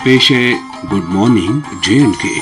पेश है good morning J&K।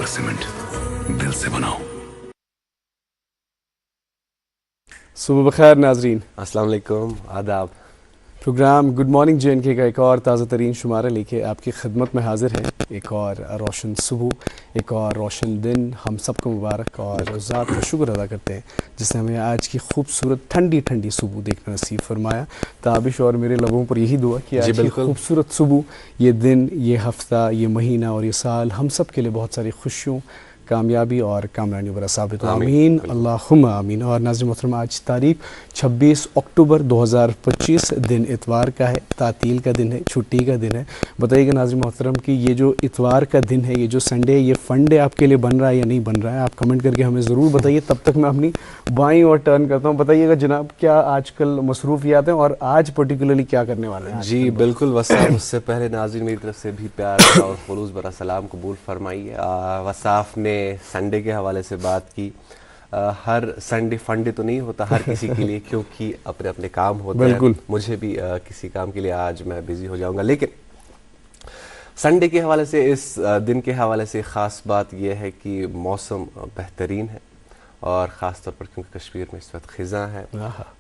Cement दिल से बनाओ। सुबह बखैर नाजरीन, अस्सलाम वालेकुम, आदाब। प्रोग्राम गुड मॉर्निंग J&K का एक और ताज़ा तरीन शुमारा लेके आपकी खिदमत में हाजिर है। एक और रोशन सुबह, एक और रोशन दिन हम सबको मुबारक, और ज़ात का शुक्र अदा करते हैं जिसने हमें आज की खूबसूरत ठंडी ठंडी सुबह देखना नसीब फरमाया। ताबिश और मेरे लोगों पर यही दुआ कि आज की खूबसूरत सुबह, ये दिन, ये हफ्ता, ये महीना और ये साल हम सब के लिए बहुत सारी खुशियों, कामयाबी और कामरानियों पर साबित हो। आमीन अल्लाहुम्मा आमीन। और नाज़रीन मोहतरम, आज तारीख 26 अक्टूबर 2025 दिन इतवार का है, तातील का दिन है, छुट्टी का दिन है। बताइएगा नाज़रीन मोहतरम कि ये जो इतवार का दिन है, ये जो संडे, ये फंडे आपके लिए बन रहा है या नहीं बन रहा है? आप कमेंट करके हमें ज़रूर बताइए। तब तक मैं अपनी बाईं और टर्न करता हूँ। बताइएगा जनाब, क्या आजकल मसरूफियात हैं और आज पर्टिकुलरली क्या करने वाले हैं? जी बिल्कुल वसाफ, उससे पहले नाज़रीन मेरी तरफ से भी प्यार और खुलूस भरा सलाम कबूल फरमाइए। वसाफ ने संडे के हवाले से बात की। हर संडे फंडे तो नहीं होता हर किसी के लिए, क्योंकि अपने अपने काम होते हैं। मुझे भी किसी काम के लिए आज मैं बिजी हो जाऊंगा, लेकिन संडे के हवाले से, इस दिन के हवाले से ख़ास बात यह है कि मौसम बेहतरीन है, और ख़ास तौर पर क्योंकि कश्मीर में इस वक्त ख़िज़ां है,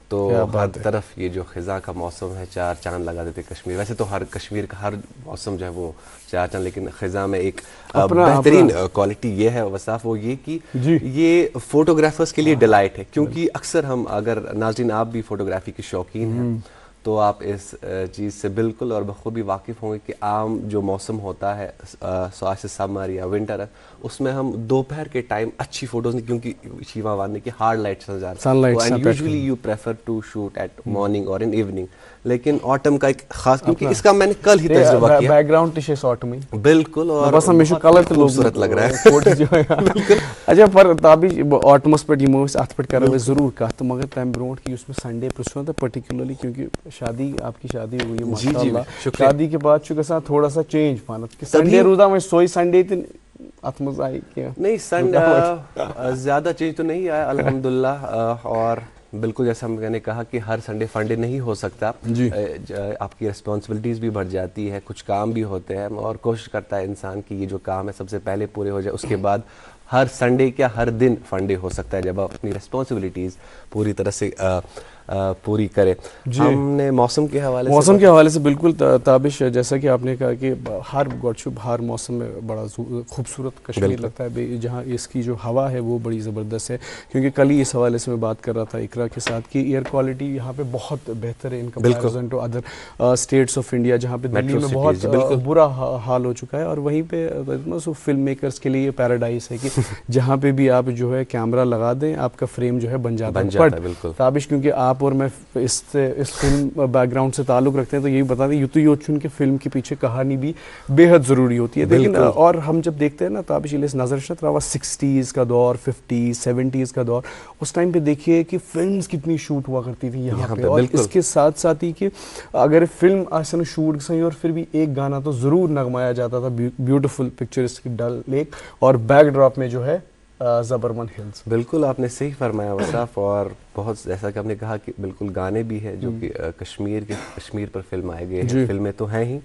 तो हर तरफ ये जो ख़िज़ां का मौसम है, चार चांद लगा देते कश्मीर। वैसे तो हर कश्मीर का हर मौसम जो है वो चार चांद, लेकिन ख़िज़ां में एक बेहतरीन क्वालिटी ये है वसाफ, वो ये कि ये फ़ोटोग्राफर्स के लिए डिलाइट है। क्योंकि अक्सर हम, अगर नाज़रीन आप भी फ़ोटोग्राफी के शौकीन हैं तो आप इस चीज़ से बिल्कुल और बखूबी वाकिफ़ होंगे कि आम जो मौसम होता है, आज से समर या विंटर है, उसमें हम दोपहर के टाइम अच्छी फ़ोटोज़ नहीं, क्योंकि शीवा वादने की हार्ड लाइट्स नज़र, and usually you prefer to shoot at morning और इन इवनिंग। लेकिन ऑटम का एक खास, क्योंकि इसका मैंने कल ही तजुर्बा किया, बैकग्राउंड टिशेस ऑटम बिल्कुल, और बस हमेशा कलर तो खूबसूरत लग रहा है। अच्छा, पर ताबी ऑटमस पे यमोस अत पे कर जरूर कत, मगर तम ब्रोट की उसमें संडे प्रश्न था पर्टिकुलरली, क्योंकि शादी, आपकी शादी हुई है माशाअल्लाह, शादी के बाद छु गसा थोड़ा सा चेंज पानत कि संडे रोजा में सोई संडे दिन अतमज आई क्या नहीं, संडे ज्यादा चेंज तो नहीं आया अल्हम्दुलिल्लाह। और बिल्कुल जैसा मैंने कहा कि हर संडे फंडे नहीं हो सकता, आपकी रिस्पॉन्सिबिलिटीज़ भी बढ़ जाती है, कुछ काम भी होते हैं, और कोशिश करता है इंसान कि ये जो काम है सबसे पहले पूरे हो जाए, उसके बाद हर संडे क्या हर दिन फंडे हो सकता है, जब आप अपनी रिस्पॉन्सिबिलिटीज़ पूरी तरह से पूरी करे। हमने मौसम के हवाले से बिल्कुल ताबिश, जैसा कि आपने कहा कि हर गौरशुब हर मौसम में बड़ा खूबसूरत कश्मीर लगता है, जहाँ इसकी जो हवा है वो बड़ी ज़बरदस्त है। क्योंकि कल ही इस हवाले से मैं बात कर रहा था इकरा के साथ कि एयर क्वालिटी यहाँ पे बहुत बेहतर है in comparison to other states of India, जहाँ पे दिल्ली में बहुत बुरा हाल हो चुका है। और वहीं पे फिल्म मेकर्स के लिए पैराडाइज है कि जहाँ पे भी आप जो है कैमरा लगा दें, आपका फ्रेम जो है बन जाता है। ताबिश, क्योंकि आप और मैं इस फिल्म बैकग्राउंड से ताल्लुक़ रखते हैं, तो यही बता दें युतु योचुन के फिल्म के पीछे कहानी भी बेहद ज़रूरी होती है। लेकिन और हम जब देखते हैं ना ताबिश नज़र रहा 60s का दौर, 50s 70s का दौर, उस टाइम पे देखिए कि फिल्म्स कितनी शूट हुआ करती थी यहाँ पे। और इसके साथ साथ ही कि अगर फिल्म आसन शूट सही और फिर भी एक गाना तो ज़रूर नगमाया जाता था, ब्यूटीफुल पिक्चर्स की डल लेक, और बैकड्रॉप में जो है ज़बरमन हिल्स। बिल्कुल आपने सही फरमाया वसाफ, और बहुत जैसा कि आपने कहा कि बिल्कुल गाने भी हैं जो कि कश्मीर पर फिल्म आए गए हैं, फिल्में तो हैं ही।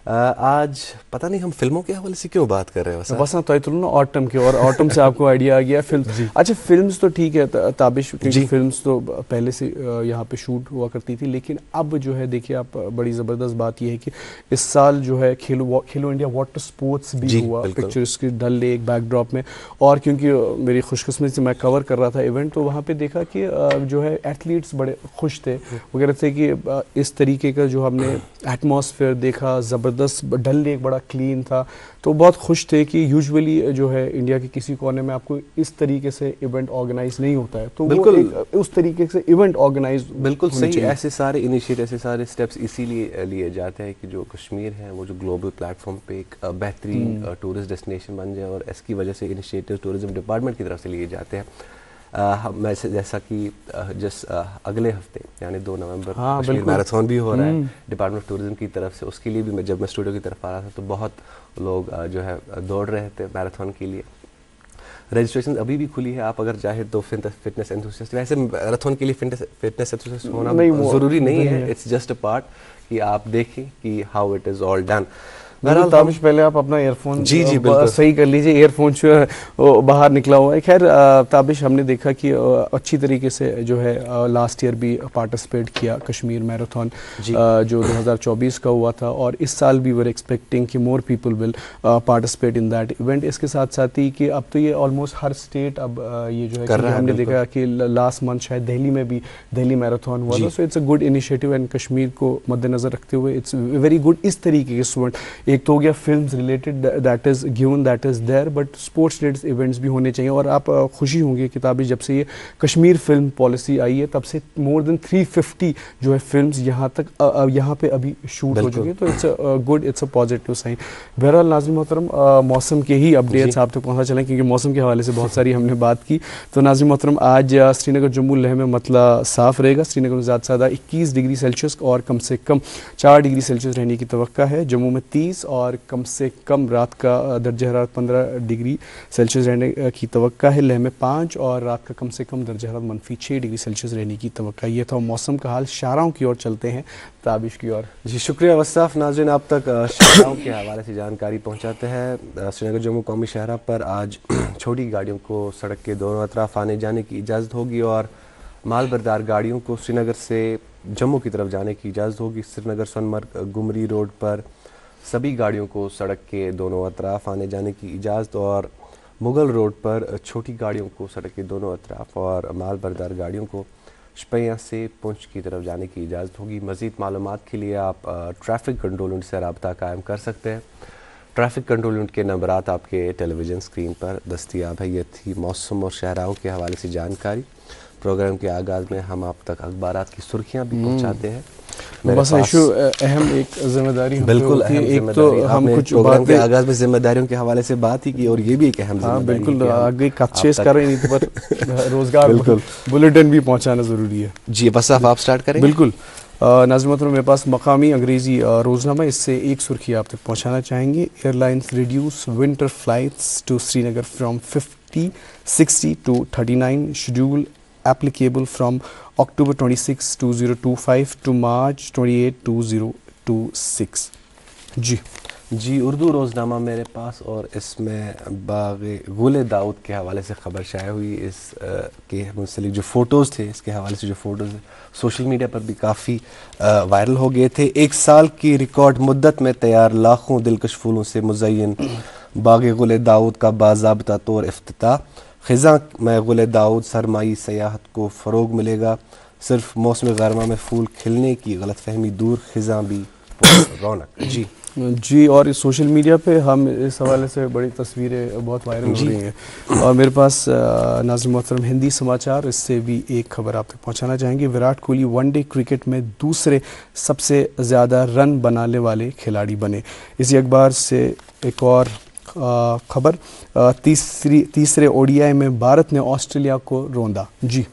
आज पता नहीं हम फिल्मों के हवाले से क्यों बात कर रहे हैं वसाफ? बस ना तो ना ऑटम के, और ऑटम से आपको आइडिया आ गया फिल्म। अच्छा फिल्म्स तो ठीक है ताबिश, क्योंकि फिल्म्स तो पहले से यहाँ पे शूट हुआ करती थी, लेकिन अब जो है देखिए आप, बड़ी ज़बरदस्त बात यह है कि इस साल जो है खेलो इंडिया वाटर स्पोर्ट्स भी हुआ पिक्चर्स की डल लेक बैकड्रॉप में। और क्योंकि मेरी खुशकिस्मती से मैं कवर कर रहा था इवेंट, तो वहाँ पर देखा कि जो है एथलीट्स बड़े खुश थे वगैरह थे कि इस तरीके का जो हमने एटमॉस्फेयर देखा, ज़बरदस्त डल लेक बड़ा क्लीन था, तो बहुत खुश थे कि यूजुअली जो है इंडिया के किसी कोने में आपको इस तरीके से इवेंट ऑर्गेनाइज नहीं होता है, तो बिल्कुल उस तरीके से इवेंट ऑर्गेनाइज बिल्कुल सही। ऐसे सारे इनिशिएटिव, ऐसे सारे स्टेप्स इसीलिए लिए जाते हैं कि जो कश्मीर है वो जो ग्लोबल प्लेटफॉर्म पे एक बेहतरीन टूरिस्ट डेस्टिनेशन बन जाए, और इसकी वजह से इनिशिएटिव टूरिज्म डिपार्टमेंट की तरफ से लिए जाते हैं। जैसा कि अगले हफ्ते यानी 2 नवंबर कश्मीर मैराथन भी हो रहा है डिपार्टमेंट ऑफ टूरिज्म की तरफ से। उसके लिए भी जब मैं स्टूडियो की तरफ आ रहा था तो बहुत लोग जो है दौड़ रहे थे मैराथन के लिए। रजिस्ट्रेशन अभी भी खुली है, आप अगर चाहे तो फिटनेस एंथुसियास्ट, वैसे मैराथन के लिए फिटनेस एंथुसियास्ट होना ज़रूरी नहीं है, इट्स जस्ट अ पार्ट कि आप देखें कि how it is all done. Tabish पहले आप अपना ईयरफोन जी सही कर लीजिए, ईयरफोन जो है वो बाहर निकला हुआ है। खैर ताबिश, हमने देखा कि अच्छी तरीके से जो है लास्ट ईयर भी पार्टिसिपेट किया कश्मीर मैराथन जो 2024 का हुआ था, और इस साल भी वर एक्सपेक्टिंग कि more people will participate in that event. इसके साथ साथ ही कि अब तो ये ऑलमोस्ट हर स्टेट अब ये जो है हमने देखा कि लास्ट मंथ शायद दिल्ली में भी दिल्ली मैराथन हुआ था, so it's a good initiative, and Kashmir को मद्देनजर रखते हुए इट्स वेरी गुड। इस तरीके के स्टूडेंट, एक तो हो गया films related, that is given, that is there, but sports related events भी होने चाहिए। और आप खुशी होंगे किताबी, जब से ये कश्मीर फिल्म पॉलिसी आई है तब से मोर देन 350 जो है फिल्म्स यहाँ पे अभी शूट हो चुकी है, तो it's good, it's a positive sign. बहरहाल नाज़रीन मोहतरम, मौसम के ही अपडेट्स आप तक पहुँचा चलें, क्योंकि मौसम के हवाले से बहुत सारी हमने बात की। तो नाज़रीन मोहतरम, आज श्रीनगर जम्मू लेह में मतला साफ रहेगा। श्रीनगर में ज़्यादा से ज़्यादा 21 डिग्री सेल्सियस और कम से कम 4 डिग्री सेल्सियस रहने की तवक्का है। जम्मू में 30 और कम से कम रात का दर्जा हरारत 15 डिग्री सेल्सियस रहने की तवक्का है। लेह में 5 और रात का कम से कम दर्जा हरारत -6 डिग्री सेल्सियस रहने की तवक्का। ये था मौसम का हाल। शाहराओं की ओर चलते हैं, ताबिश की ओर। जी शुक्रिया वसाफ। नाज़रीन, आप तक शाहराओं के हवाले से जानकारी पहुँचाते हैं। श्रीनगर जम्मू कौमी शाहरा पर आज छोटी गाड़ियों को सड़क के दोनों अतराफ आने जाने की इजाज़त होगी, और मालबरदार गाड़ियों को श्रीनगर से जम्मू की तरफ जाने की इजाज़त होगी। श्रीनगर सोनमर्ग गुमरी रोड पर सभी गाड़ियों को सड़क के दोनों अतराफ आने जाने की इजाज़त, और मुगल रोड पर छोटी गाड़ियों को सड़क के दोनों अतराफ और मालबरदार गाड़ियों को शपैया से पुंछ की तरफ जाने की इजाज़त होगी। मज़ीद मालूमात के लिए आप ट्रैफिक कंट्रोल यूनिट से रब्ता कायम कर सकते हैं। ट्रैफिक कंट्रोल यूनिट के नंबरात आपके टेलीविज़न स्क्रीन पर दस्तियाब है। ये थी मौसम और शहराओं के हवाले से जानकारी। प्रोग्राम के आगाज़ में हम आप तक अखबारात की सुर्खियाँ भी पहुँचाते हैं। बस अहम एक जिम्मेदारी बिल्कुल अहम एक तो हम कुछ प्रोग्राम के आगाज़ में जिम्मेदारियों के हवाले से बात ही की, और ये भी एक अहम जिम्मेदारी। बिल्कुल आगे कच्चेस कर रहे नहीं, पर रोजगार बिल्कुल बुलेटिन भी पहुंचाना ज़रूरी है। जी वसाफ, आप स्टार्ट करें। बिल्कुल नाज़रीन मोहतरम, मेरे पास मकामी अंग्रेज़ी रोज़नामा, इससे एक सुर्खी आप तक पहुंचाना चाहेंगे। Airlines reduce winter flights to Srinagar from 50, 60 to 39 schedule applicable from October 26, 2025 to March 28, 2026। जी उर्दू रोज़नामा मेरे पास, और इसमें बाग़े गुल दाऊद के हवाले से ख़बर शाये हुई। इस के मुंसलिक जो फ़ोटोज़ थे, इसके हवाले से जो फ़ोटोज़ सोशल मीडिया पर भी काफ़ी वायरल हो गए थे। 1 साल की रिकॉर्ड मुद्दत में तैयार लाखों दिलकश फूलों से मुज़य्यन बाग़े गुल दाऊद का बाज़ाब्ता तौर इफ्तिताह। ख़िज़ां में गुल दाऊद सरमाई सयाहत को फ़रोग मिलेगा। सिर्फ मौसम गर्मा में फूल खिलने की गलत फहमी दूर, ख़िज़ां भी रौनक। जी, और इस सोशल मीडिया पे हम इस हवाले से बड़ी तस्वीरें बहुत वायरल हो रही हैं। और मेरे पास नाज़रीन मोहतरम हिंदी समाचार, इससे भी एक खबर आप तक पहुँचाना चाहेंगे। विराट कोहली वनडे क्रिकेट में दूसरे सबसे ज़्यादा रन बनाने वाले खिलाड़ी बने। इसी अखबार से एक और खबर, तीसरे ओडीआई में भारत ने ऑस्ट्रेलिया को रौंदा। जी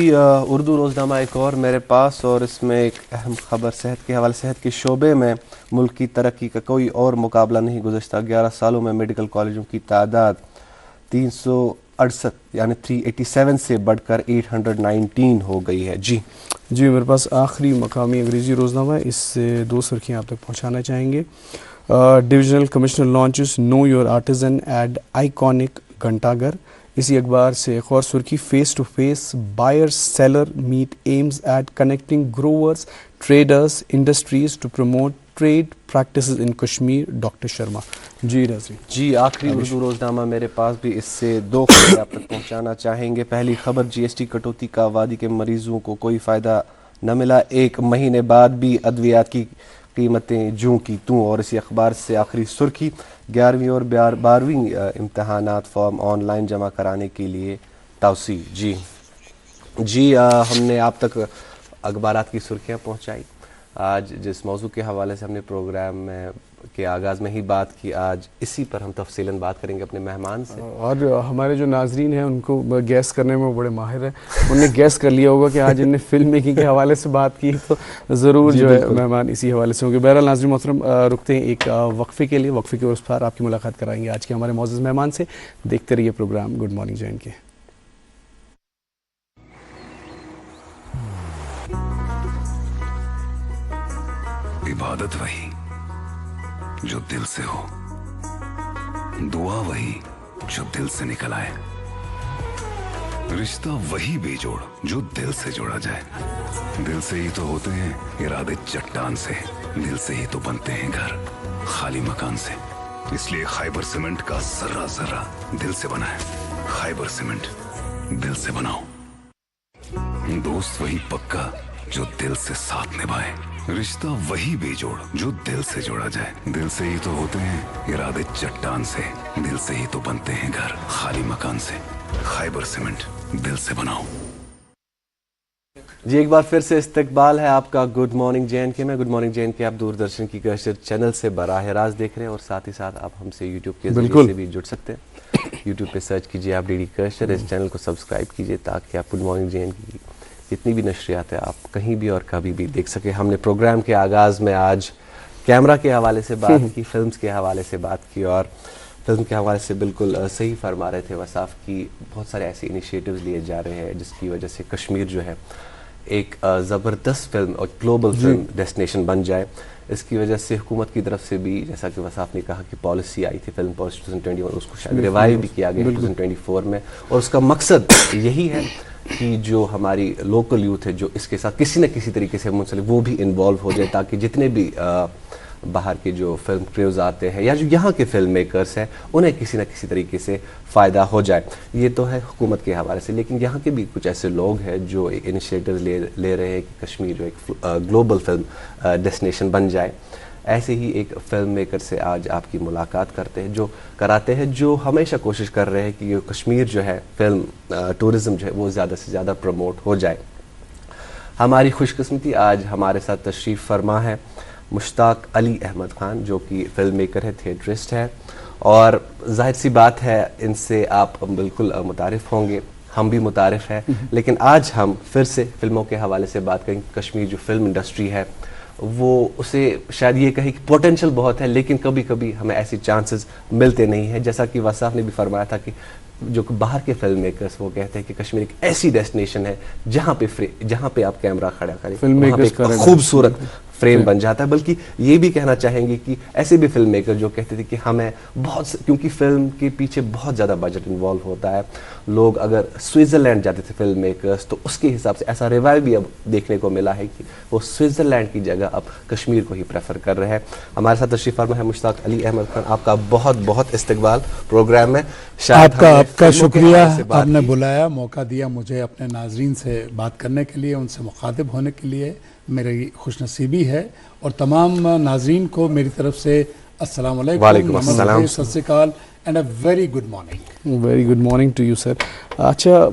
उर्दू रोज़नामा एक और मेरे पास, और इसमें एक अहम खबर सेहत के हवाले। सेहत के शोबे में मुल्क की तरक्की का कोई और मुकाबला नहीं। गुज़श्ता 11 सालों में मेडिकल कॉलेजों की तादाद 368 यानी 387 से बढ़कर 819 हो गई है। जी मेरे पास आखिरी मकामी अंग्रेज़ी रोज़नामा है, इससे 2 सुर्खियाँ आप तक पहुँचाना चाहेंगे। Divisional commissioner launches know your artisan at iconic Ghantaghar. इसी अखबार से एक और सुर्खी, face to face buyer seller meet aims at connecting growers traders industries to promote trade practices in Kashmir, doctor Sharma. जी नाज़रीन, जी आखिरी उर्दू रोजनामा मेरे पास भी, इससे 2 खबरें आप तक पहुंचाना चाहेंगे। पहली खबर, जीएसटी कटौती का वादी के मरीजों को कोई फ़ायदा न मिला, 1 महीने बाद भी अद्वियात की कीमतें जूं की तूं। और इसी अखबार से आखिरी सुर्खी, 11वीं और 12वीं इम्तहानात फॉर्म ऑनलाइन जमा कराने के लिए तौसी। जी हमने आप तक अखबारात की सुर्खियाँ पहुँचाई। आज जिस मौजू के हवाले से हमने प्रोग्राम में के आगाज़ में ही बात की, आज इसी पर हम तफसीलन बात करेंगे अपने मेहमान से। और हमारे जो नाजरीन हैं उनको गैस करने में वो बड़े माहिर हैं, उन्होंने गैस कर लिया होगा कि आज इनने फिल्म मेकिंग के हवाले से बात की, तो ज़रूर जो है मेहमान इसी हवाले से होंगे। बहरहाल नाज़रीन मोहतरम, रुकते हैं एक वक्फ़े के लिए, वक्फ़े के उस पार आपकी मुलाकात कराएंगे आज के हमारे मौजूद मेहमान से। देखते रहिए प्रोग्राम गुड मॉर्निंग जे&के। इबादत वही जो दिल से हो, दुआ वही जो दिल से निकल आए, रिश्ता वही बेजोड़ जो दिल से जोड़ा जाए। दिल से ही तो होते हैं इरादे चट्टान से, दिल से ही तो बनते हैं घर खाली मकान से। इसलिए खैबर सीमेंट का जर्रा जर्रा दिल से बना है। खैबर सीमेंट, दिल से बनाओ। दोस्त वही पक्का जो दिल से साथ निभाए, रिश्ता वही बेजोड़ जो दिल से जोड़ा जाए। दिल से ही तो होते हैं इरादे चट्टान से, दिल से ही तो बनते हैं घर खाली मकान से। खैबर सीमेंट, दिल से बनाओ। जी एक बार फिर से इस्तकबाल है आपका गुड मॉर्निंग जे&के में। गुड मॉर्निंग जे&के आप दूरदर्शन की कशर चैनल से बराह रास्त देख रहे हैं, और साथ ही साथ आप हमसे यूट्यूब के जरिए से भी जुड़ सकते हैं। यूट्यूब पे सर्च कीजिए आप DD कशर, इस चैनल को सब्सक्राइब कीजिए ताकि आप गुड मॉर्निंग जे&के की जितनी भी नशरियात है आप कहीं भी और कभी भी देख सके। हमने प्रोग्राम के आगाज़ में आज कैमरा के हवाले से बात की, फिल्म्स के हवाले से बात की, और फिल्म के हवाले से बिल्कुल सही फरमा रहे थे वसाफ की बहुत सारे ऐसे इनिशिएटिव्स लिए जा रहे हैं जिसकी वजह से कश्मीर जो है एक ज़बरदस्त फिल्म और ग्लोबल फिल्म डेस्टिनेशन बन जाए। इसकी वजह से हुकूमत की तरफ से भी, जैसा कि वसाफ ने कहा कि पॉलिसी आई थी फिल्म पॉलिसी 2021, उसको शायद रिवाइव भी किया गया 2024 में, और उसका मकसद यही है कि जो हमारी लोकल यूथ है जो इसके साथ किसी न किसी तरीके से मुंसलिक, वो भी इन्वॉल्व हो जाए, ताकि जितने भी बाहर के जो फिल्म क्रूज आते हैं या जो यहाँ के फिल्म मेकर्स हैं उन्हें किसी न किसी तरीके से फ़ायदा हो जाए। ये तो है हुकूमत के हवाले से, लेकिन यहाँ के भी कुछ ऐसे लोग हैं जो इनिशिएटिव ले रहे हैं कि कश्मीर जो एक ग्लोबल फिल्म डेस्टिनेशन बन जाए। ऐसे ही एक फिल्म मेकर से आज आपकी मुलाकात करते हैं जो हमेशा कोशिश कर रहे हैं कि कश्मीर जो है फिल्म टूरिज़म जो है वो ज़्यादा से ज़्यादा प्रमोट हो जाए। हमारी खुशकिस्मती आज हमारे साथ तशरीफ़ फरमा है मुश्ताक अली अहमद खान, जो कि फिल्म मेकर है, थिएटरिस्ट है, और जाहिर सी बात है इनसे आप बिल्कुल मुतारिफ़ होंगे, हम भी मुतारिफ़ है। लेकिन आज हम फिर से फिल्मों के हवाले से बात करेंगे। कश्मीर जो फिल्म इंडस्ट्री है वो उसे शायद ये कहे कि पोटेंशियल बहुत है, लेकिन कभी कभी हमें ऐसी चांसेस मिलते नहीं हैं। जैसा कि वसाफ ने भी फरमाया था कि जो बाहर के फिल्म मेकर्स वो कहते हैं कि कश्मीर एक ऐसी डेस्टिनेशन है जहाँ पे आप कैमरा खड़ा करें, वहाँ पे एक खूबसूरत फ्रेम बन जाता है। बल्कि ये भी कहना चाहेंगे कि ऐसे भी फिल्म मेकर जो कहते थे कि हमें क्योंकि फिल्म के पीछे बहुत ज़्यादा बजट इन्वॉल्व होता है। लोग अगर स्विट्ज़रलैंड जाते थे फिल्म मेकर्स, तो उसके हिसाब से ऐसा रिवाइव भी अब देखने को मिला है कि वो स्विट्ज़रलैंड की जगह अब कश्मीर को ही प्रेफर कर रहे हैं। हमारे साथ तशरीफ़ फरमा है मुश्ताक अली अहमद खान। आपका बहुत बहुत इस्तकबाल प्रोग्राम में। आपका शुक्रिया, आपने बुलाया, मौका दिया मुझे अपने नाजरीन से बात करने के लिए, उनसे मुखातिब होने के लिए। मेरी खुशनसीबी है, और तमाम नाजरीन को मेरी तरफ से अस्सलाम वालेकुम, नमस्ते, सत श्री अकाल and a very good morning. Very good morning to you sir. अच्छा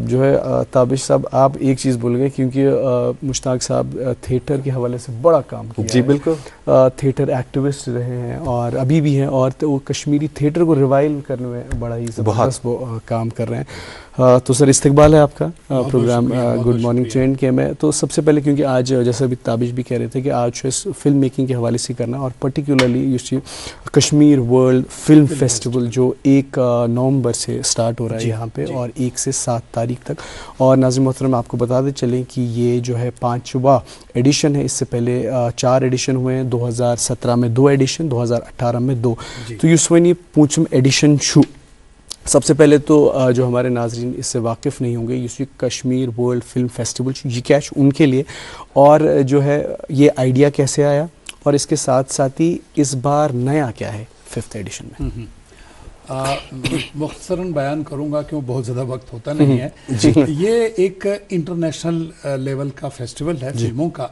जो है ताबिश साहब, आप एक चीज़ भूल गए, क्योंकि मुश्ताक साहब थिएटर के हवाले से बड़ा काम किया जी बिल्कुल। थिएटर एक्टिविस्ट रहे हैं और अभी भी हैं, और तो वो कश्मीरी थिएटर को रिवाइव करने में बड़ा ही ज़बरदस्त वो काम कर रहे हैं। तो सर इस्तकबाल है आपका प्रोग्राम गुड मॉर्निंग J&K में। तो सबसे पहले, क्योंकि आज जैसे अभी ताबिश भी कह रहे थे कि आज इस फिल्म मेकिंग के हवाले से करना, और पर्टिकुलरली ये कश्मीर वर्ल्ड फिल्म फेस्टिवल जो 1 नवंबर से स्टार्ट हो रहा है यहाँ पे और 1 से 7 तारीख तक। और नाज़रीन मोहतरम, आपको बता दें चलें कि ये जो है 5वां एडिशन है। इससे पहले 4 एडिशन हुए हैं, 2017 में 2 एडिशन, 2018 में 2। तो यूसुफ़नी पूंचम एडिशन शू। सबसे पहले तो जो हमारे नाजरीन इससे वाकिफ़ नहीं होंगे, ये कश्मीर वर्ल्ड फिल्म फेस्टिवल ये कैश उनके लिए, और जो है ये आइडिया कैसे आया, और इसके साथ साथ ही इस बार नया क्या है 5th एडिशन में। मुख्तसरन बयान करूंगा क्यों बहुत ज़्यादा वक्त होता नहीं है। ये एक इंटरनेशनल लेवल का फेस्टिवल है फिल्मों का।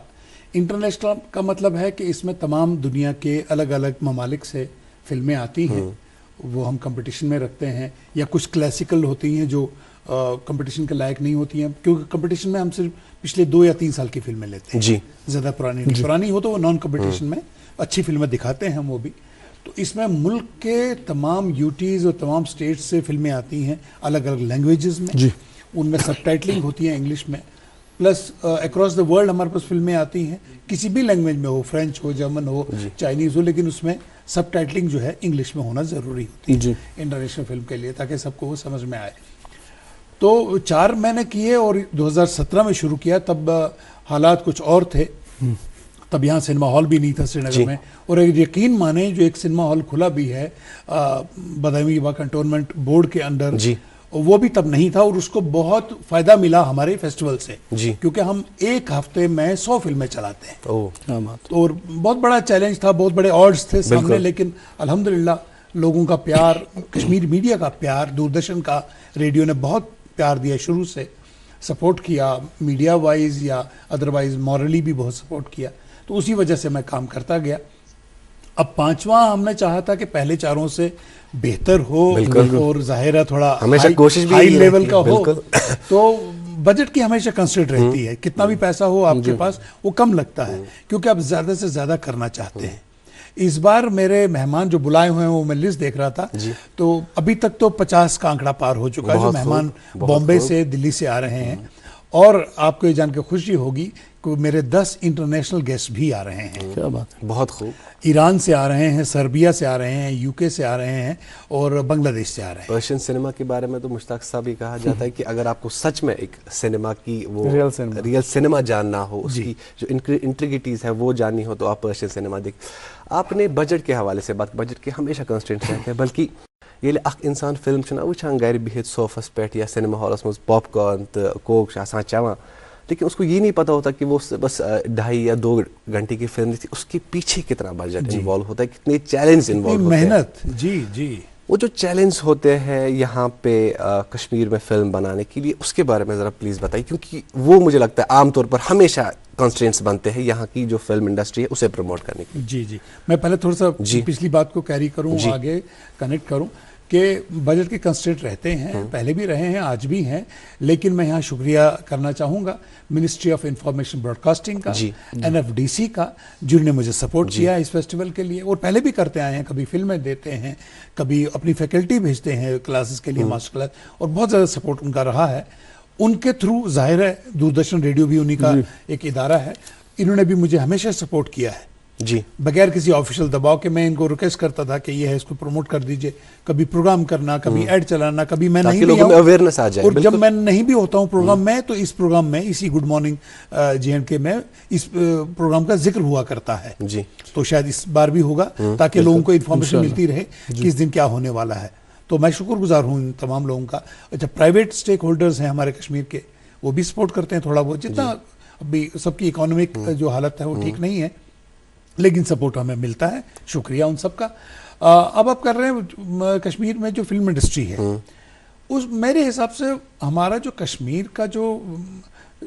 इंटरनेशनल का मतलब है कि इसमें तमाम दुनिया के अलग अलग ममालिक से फिल्में आती हैं, वो हम कंपटीशन में रखते हैं, या कुछ क्लासिकल होती हैं जो कंपटीशन के लायक नहीं होती हैं, क्योंकि कंपटीशन में हम सिर्फ पिछले 2 या 3 साल की फिल्में लेते हैं जी, ज़्यादा पुरानी नहीं। पुरानी हो तो वो नॉन कंपटीशन में अच्छी फिल्में दिखाते हैं हम वो भी। तो इसमें मुल्क के तमाम यूटीज़ और तमाम स्टेट्स से फिल्में आती हैं अलग अलग लैंग्वेजेस में जी। उनमें सबटाइटलिंग होती है इंग्लिश में, प्लस अक्रॉस द वर्ल्ड हमारे पास फिल्में आती हैं किसी भी लैंग्वेज में हो, फ्रेंच हो, जर्मन हो, चाइनीज़ हो, लेकिन उसमें सबटाइटलिंग जो है इंग्लिश में होना ज़रूरी होती है इंटरनेशनल फिल्म के लिए, ताकि सबको वो समझ में आए। तो 4 महीने किए और 2017 में शुरू किया, तब हालात कुछ और थे, तब यहाँ सिनेमा हॉल भी नहीं था श्रीनगर में। और एक यकीन माने जो एक सिनेमा हॉल खुला भी है बदायूं कंटोनमेंट बोर्ड के अंडर, वो भी तब नहीं था, और उसको बहुत फायदा मिला हमारे फेस्टिवल से जी, क्योंकि हम एक हफ्ते में 100 फिल्में चलाते हैं। तो और बहुत बड़ा चैलेंज था, बहुत बड़े ऑड्स थे सामने, लेकिन अल्हम्दुलिल्लाह लोगों का प्यार, कश्मीर मीडिया का प्यार, दूरदर्शन का, रेडियो ने बहुत प्यार दिया, शुरू से सपोर्ट किया, मीडिया वाइज या अदरवाइज मॉरली भी बहुत सपोर्ट किया। तो उसी वजह से मैं काम करता गया। अब 5वां हमने चाहा था कि पहले 4 से बेहतर हो, और जाहिर है थोड़ा हमेशा कोशिश भी हाई लेवल का हो। तो बजट की हमेशा कंस्ट्रेंट रहती है, कितना भी पैसा हो आपके पास वो कम लगता है, क्योंकि आप ज्यादा से ज्यादा करना चाहते हैं। इस बार मेरे मेहमान जो बुलाए हुए हैं वो मैं लिस्ट देख रहा था, तो अभी तक तो 50 का आंकड़ा पार हो चुका है जो मेहमान बॉम्बे से, दिल्ली से आ रहे हैं। और आपको ये जान के खुशी होगी कि मेरे 10 इंटरनेशनल गेस्ट भी आ रहे हैं। क्या बात है, बहुत खूब। ईरान से आ रहे हैं, सर्बिया से आ रहे हैं, यूके से आ रहे हैं, और बांग्लादेश से आ रहे हैं। पर्शियन सिनेमा के बारे में तो मुश्ताक साहब ही कहा जाता है कि अगर आपको सच में एक सिनेमा की वो रियल सिनेमा जानना हो, उसकी जो इंट्रिगिटीज़ है वो जाननी हो, तो आप पर्शियन सिनेमा देख। आपने बजट के हवाले से बात, बजट के हमेशा कंस्ट्रेंट्स रहते हैं, बल्कि ये अक फिल्म छना वुचान गर बिहित सोफस पे या सिनेमा हॉलस मज पॉपकॉर्न तो कोक आसान चवान, लेकिन उसको ये नहीं पता होता कि वो बस 2.5 या 2 घंटे की फिल्म थी, उसके पीछे कितना बजट इन्वॉल्व होता है, कितने चैलेंज इन्वॉल्व होते हैं, मेहनत। जी जी, वो जो चैलेंज होते हैं यहाँ पे कश्मीर में फिल्म बनाने के लिए, उसके बारे में ज़रा प्लीज़ बताइए, क्योंकि वो मुझे लगता है आमतौर पर हमेशा कंस्ट्रेंट्स बनते हैं यहाँ की जो फिल्म इंडस्ट्री है उसे प्रमोट करने के लिए। जी जी, मैं पहले थोड़ा सा पिछली बात को कैरी करूँ, आगे कनेक्ट करूँ कि बजट के कंस्ट्रेंट रहते हैं, पहले भी रहे हैं, आज भी हैं, लेकिन मैं यहाँ शुक्रिया करना चाहूँगा मिनिस्ट्री ऑफ इंफॉर्मेशन ब्रॉडकास्टिंग का, NFDC का, जिन्होंने मुझे सपोर्ट किया इस फेस्टिवल के लिए, और पहले भी करते आए हैं, कभी फिल्में देते हैं, कभी अपनी फैकल्टी भेजते हैं क्लासेस के लिए, मास्टर क्लास, और बहुत ज़्यादा सपोर्ट उनका रहा है। उनके थ्रू जाहिर है दूरदर्शन रेडियो भी उन्हीं का एक इदारा है, इन्होंने भी मुझे हमेशा सपोर्ट किया है जी, बगैर किसी ऑफिशियल दबाव के। मैं इनको रिक्वेस्ट करता था कि ये है, इसको प्रमोट कर दीजिए, कभी प्रोग्राम करना, कभी ऐड चलाना, कभी मैं नहीं भी हूं, अवेयरनेस आ जाए। और जब मैं नहीं भी होता हूं प्रोग्राम में, तो इस प्रोग्राम में, इसी गुड मॉर्निंग J&K में इस प्रोग्राम का जिक्र हुआ करता है जी, तो शायद इस बार भी होगा, ताकि लोगों को इन्फॉर्मेशन मिलती रहे किस दिन क्या होने वाला है। तो मैं शुक्रगुजार हूँ इन तमाम लोगों का। अच्छा, प्राइवेट स्टेक होल्डर्स हैं हमारे कश्मीर के, वो भी सपोर्ट करते हैं थोड़ा बहुत, जितना अभी सबकी इकोनॉमिक जो हालत है वो ठीक नहीं है, लेकिन सपोर्ट हमें मिलता है, शुक्रिया उन सब का। अब आप कर रहे हैं कश्मीर में जो फिल्म इंडस्ट्री है, उस मेरे हिसाब से हमारा जो कश्मीर का जो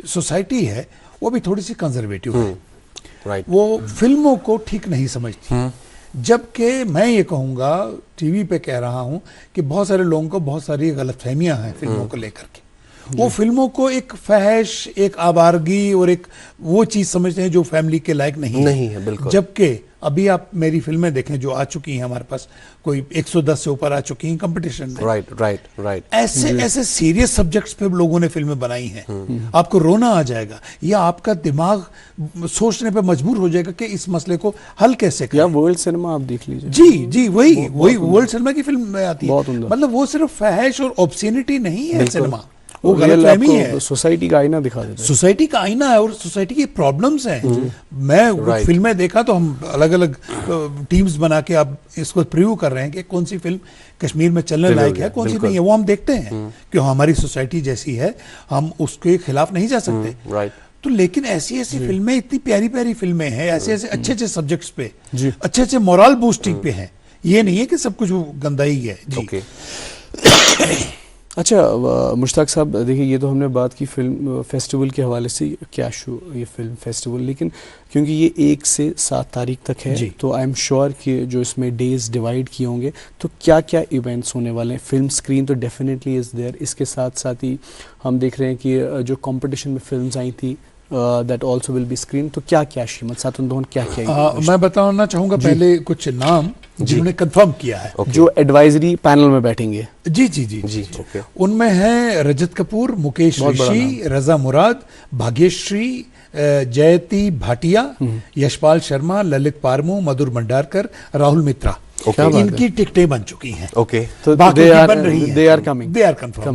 सोसाइटी है वो भी थोड़ी सी कंजर्वेटिव है, वो फिल्मों को ठीक नहीं समझती, जबकि मैं ये कहूँगा, टीवी पे कह रहा हूँ कि बहुत सारे लोगों को बहुत सारी गलतफहमियां हैं फिल्मों को लेकर के। वो फिल्मों को एक फहश, एक आवारगी और एक वो चीज समझते हैं जो फैमिली के लायक नहीं है, बिल्कुल। जबकि अभी आप मेरी फिल्में देखें जो आ चुकी हैं हमारे पास, कोई 110 से ऊपर आ चुकी हैं कंपटीशन में। राइट। ऐसे सीरियस सब्जेक्ट्स पे लोगों ने फिल्में बनाई हैं, आपको रोना आ जाएगा या आपका दिमाग सोचने पे मजबूर हो जाएगा कि इस मसले को हल कैसे करें। या वर्ल्ड सिनेमा आप देख लीजिए। जी वही वर्ल्ड सिनेमा की फिल्म में आती है। मतलब वो सिर्फ फहश और ऑब्ससीनिटी नहीं है सिनेमा, वो गलतफहमी है। सोसाइटी का आईना दिखा देता है। सोसाइटी का आईना है और सोसाइटी की प्रॉब्लम्स हैं। मैं फिल्में देखा तो हम अलग अलग टीम्स बना के आप इसको प्रीव्यू कर रहे हैं कि कौन सी फिल्म कश्मीर में चलने लायक है, कौन सी नहीं है, वो हम देखते हैं कि हमारी सोसाइटी जैसी है, हम उसके खिलाफ नहीं जा सकते। तो लेकिन ऐसी फिल्में, इतनी प्यारी प्यारी फिल्में हैं, ऐसे अच्छे अच्छे सब्जेक्ट्स पे, अच्छे अच्छे मोरल बूस्टिंग पे हैं। ये नहीं है कि सब कुछ गंदा ही है जी। अच्छा मुश्ताक साहब, देखिए ये तो हमने बात की फिल्म फेस्टिवल के हवाले से, क्या शो ये फिल्म फेस्टिवल, लेकिन क्योंकि ये 1 से 7 तारीख तक है तो आई एम श्योर कि जो इसमें डेज डिवाइड किए होंगे, तो क्या क्या इवेंट्स होने वाले हैं। फिल्म स्क्रीन तो डेफिनेटली इज़ देयर, इसके साथ साथ ही हम देख रहे हैं कि जो कंपटीशन में फिल्म्स आई थी that also will be screen, तो क्या क्या श्रीमत सातुन दोहन क्या क्या मैं बताना चाहूँगा पहले कुछ नाम जिन्होंने कंफर्म किया है, जो एडवाइजरी पैनल में बैठेंगे। जी। उनमें है रजत कपूर, मुकेश ऋषि, रजा मुराद, भाग्यश्री, जयती भाटिया, यशपाल शर्मा, ललित पारमू, मधुर भंडारकर, राहुल मित्रा। इनकी टिकटें बन चुकी हैं। तो दे आर कमिंग।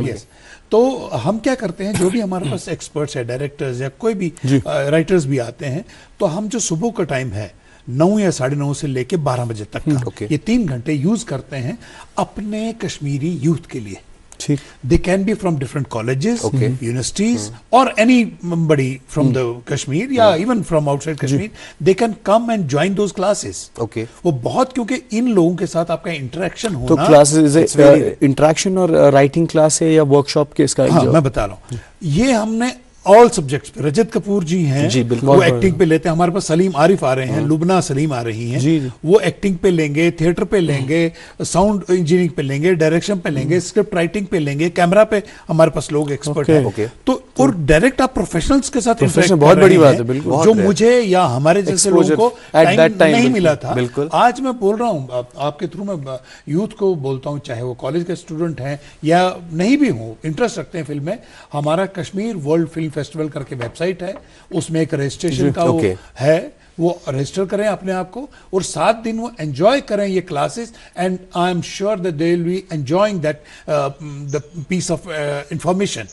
यस। तो हम क्या करते हैं, जो भी हमारे पास एक्सपर्ट्स है, डायरेक्टर्स या कोई भी राइटर्स भी आते हैं, तो हम जो सुबह का टाइम है 9 या 9:30 से लेके 12 बजे तक का, ये 3 घंटे यूज करते हैं अपने कश्मीरी यूथ के लिए। They can be from different colleges, universities, or anybody from the Kashmir, या even from outside Kashmir. They can come and join those classes. वो बहुत, क्योंकि इन लोगों के साथ आपका इंटरेक्शन होना। तो क्लासेस इंटरेक्शन और राइटिंग क्लास है या वर्कशॉप के इसका? हाँ, मैं बता रहा हूँ, ये हमने ऑल सब्जेक्ट्स पे, रजत कपूर जी हैं वो एक्टिंग पे लेते हैं, हमारे पास सलीम आरिफ आ रहे हैं, लुबना सलीम आ रही हैं, वो एक्टिंग पे लेंगे, थिएटर पे लेंगे, साउंड इंजीनियरिंग पे लेंगे, डायरेक्शन पे लेंगे, स्क्रिप्ट राइटिंग पे लेंगे, कैमरा पे हमारे पास लोग एक्सपर्ट हैं। तो और डायरेक्ट आप प्रोफेशनल्स के साथ इंटरेक्ट बहुत बड़ी बात है, बिल्कुल, जो मुझे या हमारे जैसे लोगों को टाइम नहीं मिला था। आज मैं बोल रहा हूँ आपके थ्रू, मैं यूथ को बोलता हूँ, चाहे वो कॉलेज के स्टूडेंट हैं या नहीं भी हो, इंटरेस्ट रखते हैं फिल्म में, हमारा कश्मीर वर्ल्ड फिल्म फेस्टिवल करके वेबसाइट है, उसमें एक रजिस्ट्रेशन का वो है, वो रजिस्टर करें अपने आप को और 7 दिन वो एंजॉय करें ये classes, and I am sure that they will be enjoying that the piece of information.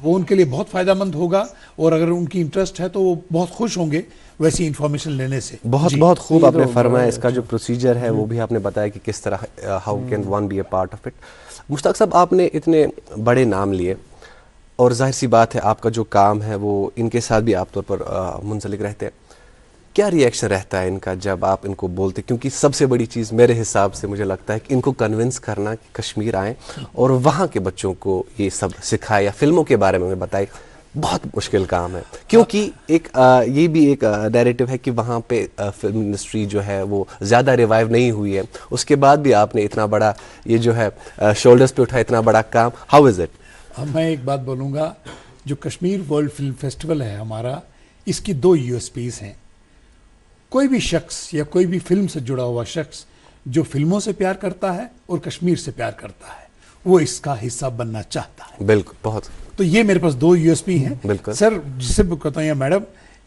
वो उनके लिए बहुत फायदेमंद होगा और अगर उनकी इंटरेस्ट है तो वो बहुत खुश होंगे वैसी इंफॉर्मेशन लेने से। बहुत खूब आपने फरमाया, इसका जो प्रोसीजर है वो भी आपने बताया कि किस तरह how can one be a part of it. Mushtaq साहब, आपने इतने बड़े नाम लिए और जाहिर सी बात है आपका जो काम है वो इनके साथ भी आप तौर पर मुंसलिक रहते हैं, क्या रिएक्शन रहता है इनका जब आप इनको बोलते? क्योंकि सबसे बड़ी चीज़ मेरे हिसाब से मुझे लगता है कि इनको कन्विंस करना कि कश्मीर आएँ और वहाँ के बच्चों को ये सब सिखाए या फिल्मों के बारे में बताए, बहुत मुश्किल काम है, क्योंकि एक ये भी एक नैरेटिव है कि वहाँ पे फिल्म इंडस्ट्री जो है वो ज़्यादा रिवाइव नहीं हुई है, उसके बाद भी आपने इतना बड़ा ये जो है शोल्डर्स पे उठाया इतना बड़ा काम, हाउ इज़ इट? मैं एक बात बोलूँगा, जो कश्मीर वर्ल्ड फिल्म फेस्टिवल है हमारा, इसकी 2 USPs हैं। कोई भी शख्स या कोई भी फिल्म से जुड़ा हुआ शख्स जो फिल्मों से प्यार करता है और कश्मीर से प्यार करता है, वो इसका हिस्सा बनना चाहता है। बिल्कुल, बहुत। तो ये मेरे पास 2 USP हैं। बिल्कुल सर, जिसे कहता हूँ मैडम,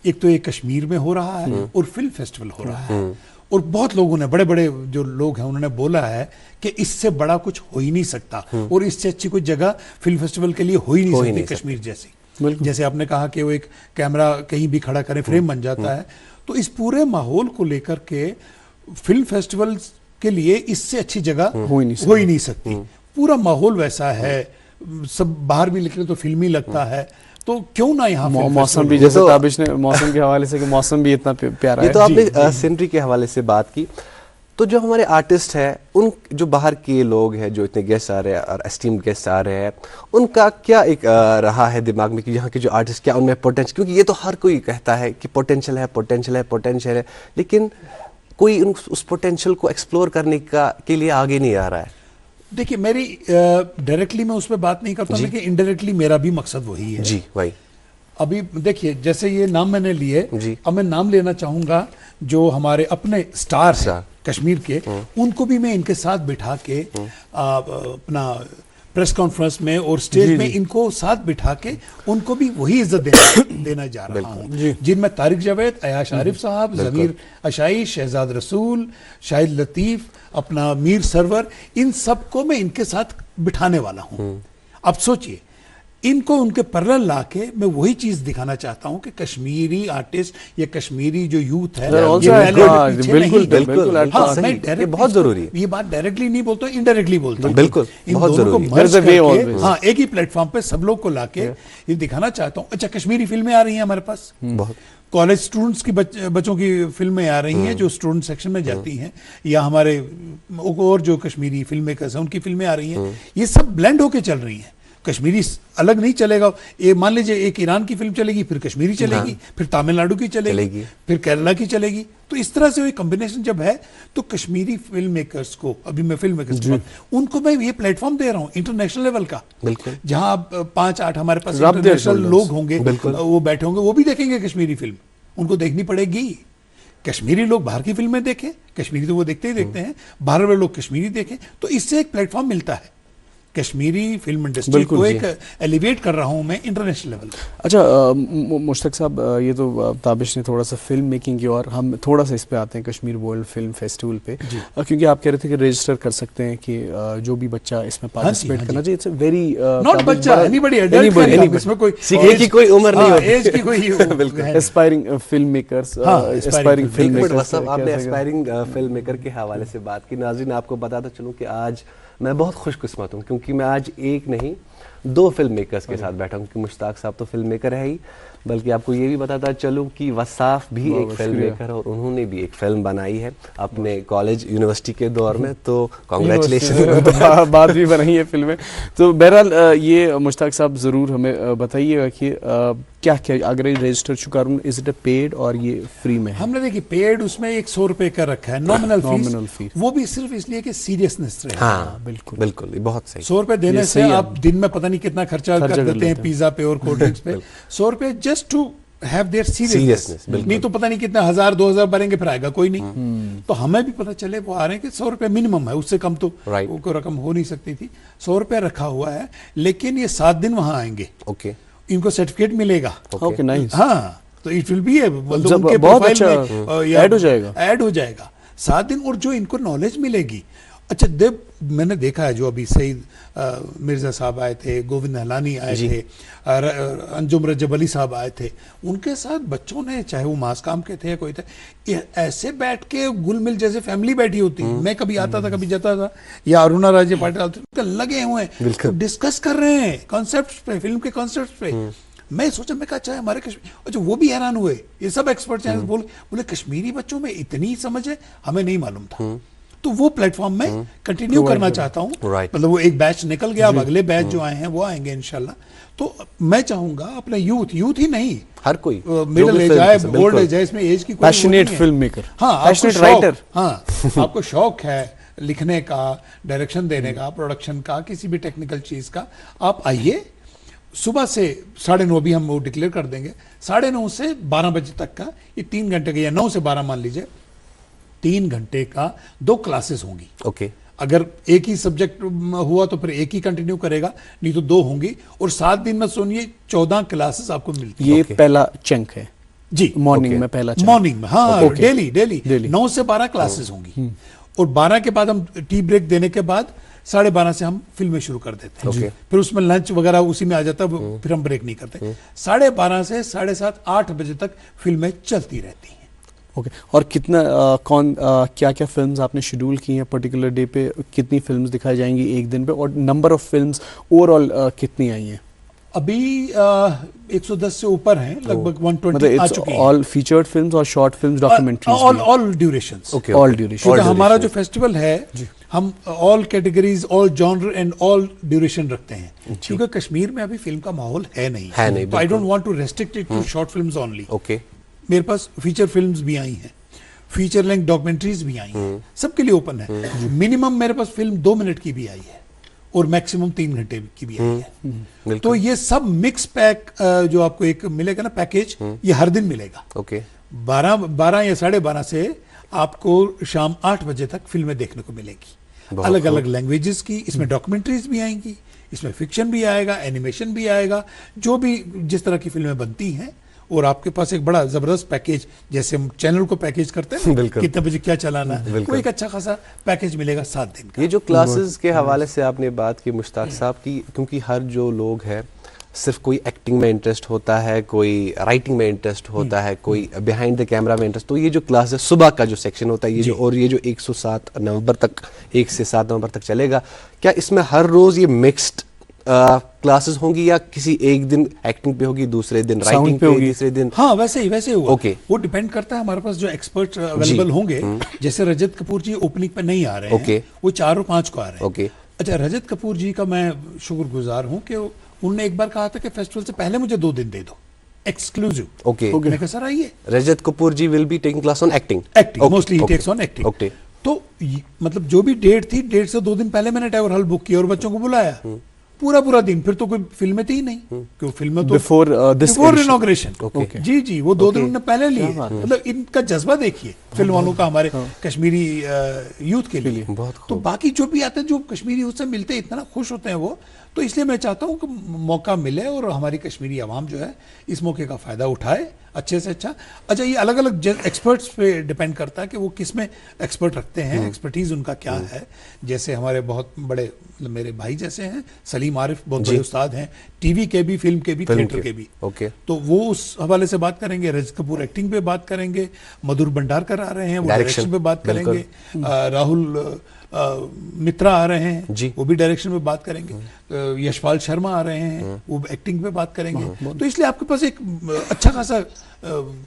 एक तो ये कश्मीर में हो रहा है और फिल्म फेस्टिवल हो रहा है, और बहुत लोगों ने, बड़े बड़े जो लोग हैं, उन्होंने बोला है कि इससे बड़ा कुछ हो ही नहीं सकता और इससे अच्छी कोई जगह फिल्म फेस्टिवल के लिए हो ही नहीं सकती कश्मीर जैसी। जैसे आपने कहा कि वो एक कैमरा कहीं भी खड़ा करें फ्रेम बन जाता है, तो इस पूरे माहौल को लेकर के फिल्म फेस्टिवल के लिए इससे अच्छी जगह हो ही नहीं सकती। पूरा माहौल वैसा है, सब बाहर भी निकले तो फिल्मी लगता है, तो क्यों ना यहाँ मौसम भी, जैसे ताबिश ने मौसम के हवाले से कि मौसम भी इतना प्यारा है। ये तो आपने सीनरी के हवाले से बात की, तो जो हमारे आर्टिस्ट हैं, उन जो बाहर के लोग हैं जो इतने गेस्ट आ रहे हैं और एस्टीम्ड गेस्ट आ रहे हैं, उनका क्या एक रहा है दिमाग में कि यहाँ के जो आर्टिस्ट, क्या उनमें पोटेंशियल, क्योंकि ये तो हर कोई कहता है कि पोटेंशियल है, पोटेंशियल है, पोटेंशियल है, लेकिन कोई उस पोटेंशियल को एक्सप्लोर करने के लिए आगे नहीं आ रहा है। देखिए, मेरी डायरेक्टली मैं उस पर बात नहीं करता, लेकिन इनडायरेक्टली मेरा भी मकसद वही है जी, वही। अभी देखिए जैसे ये नाम मैंने लिए, जी। अब मैं नाम लेना चाहूंगा जो हमारे अपने स्टार हैं कश्मीर के, उनको भी मैं इनके साथ बिठा के अपना प्रेस कॉन्फ्रेंस में और स्टेज में इनको साथ बिठा के उनको भी वही इज्जत देना जा रहा हूँ, जिनमें तारिक जावेद, अयाश आरिफ साहब, जमीर अशाई, शहजाद रसूल, शाहिद लतीफ, अपना मीर सरवर, इन सबको मैं इनके साथ बिठाने वाला हूँ। अब सोचिए, इनको उनके पैरेलल लाके मैं वही चीज दिखाना चाहता हूँ कि कश्मीरी आर्टिस्ट या कश्मीरी जो यूथ है, also ये has पहले got- पीछे बिल्कुल, नहीं। बिल्कुल, हाँ, सही, मैं ये direct बहुत जरूरी है। ये बात डायरेक्टली नहीं बोलता हूँ, इनडायरेक्टली बोलता हूँ। बिल्कुल, इन बहुत दोनों को जरूरी है। merge There's a way करके, always. हाँ, एक ही प्लेटफॉर्म पे सब लोग को लाके ये दिखाना चाहता हूँ। अच्छा, कश्मीरी फिल्में आ रही हैं हमारे पास, बहुत कॉलेज स्टूडेंट्स की बच्चों की फिल्में आ रही हैं जो स्टूडेंट सेक्शन में जाती हैं, या हमारे और जो कश्मीरी फिल्म मेकर्स हैं उनकी फिल्में आ रही हैं। ये सब ब्लेंड होके चल रही हैं। कश्मीरी अलग नहीं चलेगा। ये मान लीजिए एक ईरान की फिल्म चलेगी, फिर कश्मीरी चलेगी, फिर तमिलनाडु की चलेगी, फिर केरला की चलेगी। तो इस तरह से कॉम्बिनेशन जब है तो कश्मीरी फिल्म मेकर्स को, अभी मैं फिल्म मेकर्स उनको मैं ये प्लेटफॉर्म दे रहा हूँ इंटरनेशनल लेवल का, बिल्कुल, जहाँ 5-8 हमारे पास Rub their इंटरनेशनल shoulders. लोग होंगे, बिल्कुल। वो बैठे होंगे, वो भी देखेंगे कश्मीरी फिल्म, उनको देखनी पड़ेगी। कश्मीरी लोग बाहर की फिल्में देखें, कश्मीरी तो वो देखते ही देखते हैं, बाहर वाले लोग कश्मीरी देखें, तो इससे एक प्लेटफॉर्म मिलता है। कश्मीरी फिल्म इंडस्ट्री बिल्कुल को जी। एक एलिवेट कर रहा हूं मैं इंटरनेशनल लेवल पे। अच्छा, मुश्ताक साहब, ये तो ताबिश ने थोड़ा सा फिल्म मेकिंग की, और हम थोड़ा सा इस पे आते हैं कश्मीर वर्ल्ड फिल्म फेस्टिवल पे, क्योंकि आप कह रहे थे कि रजिस्टर कर सकते हैं कि जो भी बच्चा इसमें पार्टिसिपेट करना चाहिए। इट्स वेरी नॉट बच्चा, एनीबॉडी, एडल्ट, इसमें कोई सीखने की कोई उम्र नहीं होती। एज की कोई बिल्कुल। Aspiring film makers, aspiring film एक मिनट मेकर्स। वसफ, आपने एस्पायरिंग फिल्म मेकर के हवाले से बात की। नाज़रीन, आपको बताता चलूं कि आज मैं बहुत खुशकिस्मत हूं, क्योंकि मैं आज एक नहीं 2 फिल्म मेकर्स के साथ बैठा हूं, क्योंकि मुश्ताक साहब तो फिल्म मेकर है ही, बल्कि आपको ये भी बताता चलूं कि वसाफ भी एक फिल्म मेकर है और उन्होंने भी एक फिल्म बनाई है अपने कॉलेज यूनिवर्सिटी के दौर में। तो कांग्रेचुलेशन। बात भी बनाई है फिल्में। तो बहरहाल ये मुश्ताक साहब ज़रूर हमें बताइएगा कि क्या क्या, अगर ये रजिस्टर चुका हूँ, इज इट अ पेड और ये फ्री में है? हमने देखिए पेड उसमें 100 रुपए का रखा है, नॉमिनल Nominal फीस, fee। वो भी सिर्फ इसलिए कि सीरियसनेस रहे। हाँ, बिल्कुल बिल्कुल, ये बहुत सही। 100 रुपए देने ये से सही है। आप दिन में पता नहीं कितना खर्चा कर कर देते हैं लेते हैं। पिज्जा पे और कोल्ड ड्रिंक्स पे। 100 रुपए just to have their seriousness, बिल्कुल। नहीं तो पता नहीं कितना 1000-2000 भरेंगे, फिर आएगा कोई नहीं। तो हमें भी पता चले वो आ रहे हैं कि 100 रुपए मिनिमम है, उससे कम तो Right। वो रकम हो नहीं सकती थी। 100 रुपए रखा हुआ है, लेकिन ये 7 दिन वहां आएंगे, ओके, इनको सर्टिफिकेट मिलेगा। Okay, nice. हाँ, तो इट विल बी जब बहुत अच्छा ऐड हो जाएगा। ऐड हो जाएगा 7 दिन, और जो इनको नॉलेज मिलेगी। अच्छा, देव मैंने देखा है जो अभी सईद मिर्जा साहब आए थे, गोविंद हलानी आए थे, अंजुम रजब अली साहब आए थे, उनके साथ बच्चों ने, चाहे वो मास काम के थे या कोई थे, ऐसे बैठ के गुल मिल जैसे फैमिली बैठी होती है। मैं कभी आता था, कभी जाता था, या अरुणा राजे पाटिल लगे हुए हैं, तो डिस्कस कर रहे हैं कॉन्सेप्ट्स पे, फिल्म के कॉन्सेप्ट्स पे। मैं सोचा, मैं कहा अच्छा हमारे कश्मीर, अच्छा वो भी हैरान हुए, ये सब एक्सपर्ट चैनल बोले कश्मीरी बच्चों में इतनी समझ है, हमें नहीं मालूम था। तो वो प्लेटफॉर्म में कंटिन्यू करना चाहता हूँ। Right। मतलब वो एक बैच निकल गया, अब अगले बैच जो आए हैं वो आएंगे इंशाल्लाह। तो मैं चाहूंगा अपने यूथ ही नहीं, हर कोई मिडिल एज आए, ओल्ड एज आए, इसमें एज की कोई पैशनेट फिल्म मेकर, हाँ, पैशनेट राइटर, हाँ, आपको शौक है लिखने का, डायरेक्शन देने का, प्रोडक्शन का, किसी भी टेक्निकल चीज का, आप आइए। सुबह से 9:30 अभी हम वो डिक्लेयर कर देंगे, 9:30 से 12 बजे तक का ये 3 घंटे का, या 9 से 12 मान लीजिए, 3 घंटे का 2 क्लासेस होंगी। ओके, अगर एक ही सब्जेक्ट हुआ तो फिर एक ही कंटिन्यू करेगा, नहीं तो 2 होंगी। और 7 दिन में सुनिए 14 क्लासेस आपको मिलती है। ये पहला चंक है जी, मॉर्निंग में, पहला चंक मॉर्निंग में, हाँ, डेली Daily। 9 से 12 क्लासेस होंगी। और 12 के बाद हम टी ब्रेक देने के बाद 12:30 से हम फिल्में शुरू कर देते हैं। फिर उसमें लंच वगैरह उसी में आ जाता है, फिर हम ब्रेक नहीं करते। 12:30 से 7:30-8 बजे तक फिल्में चलती रहती हैं। ओके, और कितना क्या क्या फिल्म्स आपने शेड्यूल की हैं पर्टिकुलर डे पे? कितनी फिल्म्स दिखाई जाएंगी एक दिन पे, और नंबर ऑफ फिल्म्स ओवरऑल कितनी आई हैं? अभी 110 से ऊपर हैं, लगभग 120 आ चुकी हैं। ऑल फीचर्ड फिल्म्स और short films, documentaries? All durations. Okay, all duration. क्योंकि हमारा जो फेस्टिवल है, हम all categories, all genre and all duration रखते हैं, क्योंकि कश्मीर में अभी फिल्म का माहौल है नहीं। तो I don't want to restrict it to short films only. Okay, मेरे पास फीचर फिल्म्स भी आई हैं, फीचर लेंथ डॉक्यूमेंट्रीज भी आई हैं, सबके लिए ओपन है। मिनिमम मेरे पास फिल्म 2 मिनट की भी आई है, और मैक्सिमम 3 घंटे की भी आई है। बिल्कुल। तो ये सब मिक्स पैक जो आपको एक मिलेगा ना पैकेज, ये हर दिन मिलेगा। ओके। 12 या 12:30 से आपको शाम 8 बजे तक फिल्में देखने को मिलेगी, अलग अलग लैंग्वेजेस की। इसमें डॉक्यूमेंट्रीज भी आएंगी, इसमें फिक्शन भी आएगा, एनिमेशन भी आएगा, जो भी जिस तरह की फिल्में बनती हैं। और आपके पास एक बड़ा जबरदस्त पैकेज, जैसे हम चैनल को पैकेज करते हैं ना, कितने बजे क्या चलाना है, वो एक अच्छा खासा पैकेज मिलेगा 7 दिन का। ये जो क्लासेस के हवाले से आपने बात की मुश्ताक साहब की, क्योंकि हर जो लोग हैं सिर्फ कोई एक्टिंग में इंटरेस्ट होता है, कोई राइटिंग में इंटरेस्ट होता है, कोई बिहाइंड द कैमरा में इंटरेस्ट, तो ये जो क्लास है सुबह का जो सेक्शन होता है ये जो, और ये जो 107 नवंबर तक 1 से 7 नवंबर तक चलेगा, क्या इसमें हर रोज ये मिक्स्ड क्लासेस होंगी या किसी एक दिन एक्टिंग पे होगी, दूसरे दिन राइटिंग पे होगी, तीसरे दिन? हाँ वैसे ही होगा। ओके। वो डिपेंड करता है, हमारे पास जो एक्सपर्ट अवेलेबल होंगे, जैसे रजत कपूर जी ओपनिंग पे नहीं आ रहे हैं, वो 4 और 5 को आ रहे हैं। ओके। अच्छा, रजत कपूर जी का मैं शुक्रगुजार हूँ कि उन्होंने एक बार कहा था कि फेस्टिवल से पहले मुझे 2 दिन दे दो एक्सक्लूसिव। ओके। मैंने कहा सर आइए। Rajat Kapoor ji will be taking class on acting. Mostly he takes on acting. Okay. तो मतलब जो भी डेट थी, डेट से 2 दिन पहले मैंने टैगोर हॉल बुक किया और बच्चों को बुलाया पूरा दिन। फिर तो कोई फिल्में थी ही नहीं, क्यों फिल्में तो बिफोर इनॉग्रेशन। जी वो 2 दिन उन्होंने पहले लिए। मतलब इनका जज्बा देखिए फिल्म वालों का, हमारे कश्मीरी यूथ के लिए। तो बाकी जो भी आते हैं, जो कश्मीरी यूथ से मिलते हैं, इतना खुश होते हैं वो। तो इसलिए मैं चाहता हूँ कि मौका मिले और हमारी कश्मीरी आवाम जो है इस मौके का फायदा उठाए अच्छे से अच्छा। अच्छा, ये अलग अलग एक्सपर्ट्स पे डिपेंड करता है कि वो किस में एक्सपर्ट रखते हैं, एक्सपर्टीज उनका क्या है। जैसे हमारे बहुत बड़े, मतलब मेरे भाई जैसे हैं सलीम आरिफ, बहुत बड़े उस्ताद हैं, टीवी के भी, फिल्म के भी, थिएटर के भी। ओके। तो वो उस हवाले से बात करेंगे। रजत कपूर एक्टिंग पे बात करेंगे, मधुर भंडारकर आ रहे हैं, वो डायरेक्शन पे बात करेंगे, राहुल मित्रा आ रहे हैं, वो भी डायरेक्शन पे बात करेंगे, यशपाल शर्मा आ रहे हैं, वो एक्टिंग पे बात करेंगे। तो इसलिए आपके पास एक अच्छा खासा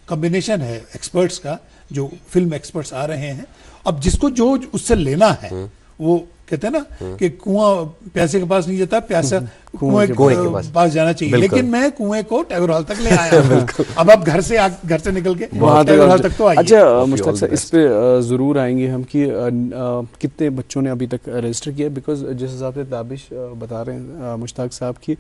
कॉम्बिनेशन है एक्सपर्ट्स का, जो फिल्म एक्सपर्ट्स आ रहे हैं। अब जिसको जो उससे लेना है, वो कहते हैं ना कि कुआं प्यासे के पास नहीं जाता, प्यासा कुएं के पास जाना चाहिए। लेकिन मैं कुएं को टैगोर हॉल तक ले आया हूं। अब आप घर से निकल के टैगोर हॉल तक तो आइए। अच्छा मुश्ताक साहब, इस पे जरूर आएंगे हम कि कितने बच्चों ने अभी तक रजिस्टर किया, बिकॉज जिस हिसाब से दाबिश बता रहे हैं मुश्ताक साहब की,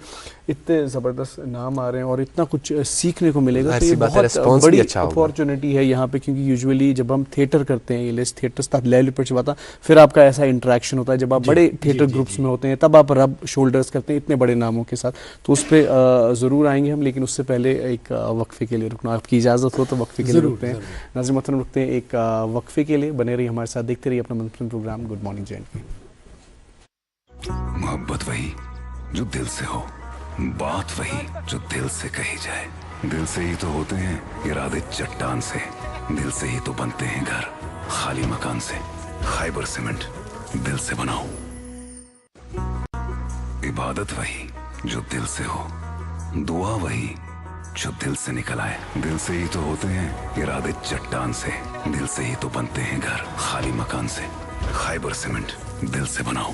इतने ज़बरदस्त नाम आ रहे हैं और इतना कुछ सीखने को मिलेगा। तो ये बहुत बड़ी अपॉर्चुनिटी है यहाँ पे, क्योंकि यूजुअली जब हम थिएटर करते हैं, ये थिएटर लेवल पर चलता, फिर आपका ऐसा इंटरेक्शन होता है जब आप बड़े थिएटर ग्रुप्स में होते हैं, तब आप रब शोल्डर्स करते हैं इतने बड़े नामों के साथ। तो उस पर ज़रूर आएंगे हम, लेकिन उससे पहले एक वक्फे के लिए रुकना, आपकी इजाज़त हो तो वक्फे के लिए रुकते हैं। नाज़रीन मोहतरम, रुकते हैं एक वक्फे के लिए। बने रहिए हमारे साथ, देखते रहिए अपना मनपसंद प्रोग्राम गुड मॉर्निंग जे&के। मोहब्बत वही जो दिल से हो, बात वही जो दिल से कही जाए। दिल से ही तो होते हैं इरादे चट्टान से, दिल से ही तो बनते हैं घर खाली मकान से। खाइबर सीमेंट, दिल से बनाओ। इबादत वही जो दिल से हो, दुआ वही जो दिल से निकल आए। दिल से ही तो होते हैं इरादे चट्टान से, दिल से ही तो बनते हैं घर खाली मकान से। खाइबर सीमेंट, दिल से बनाओ।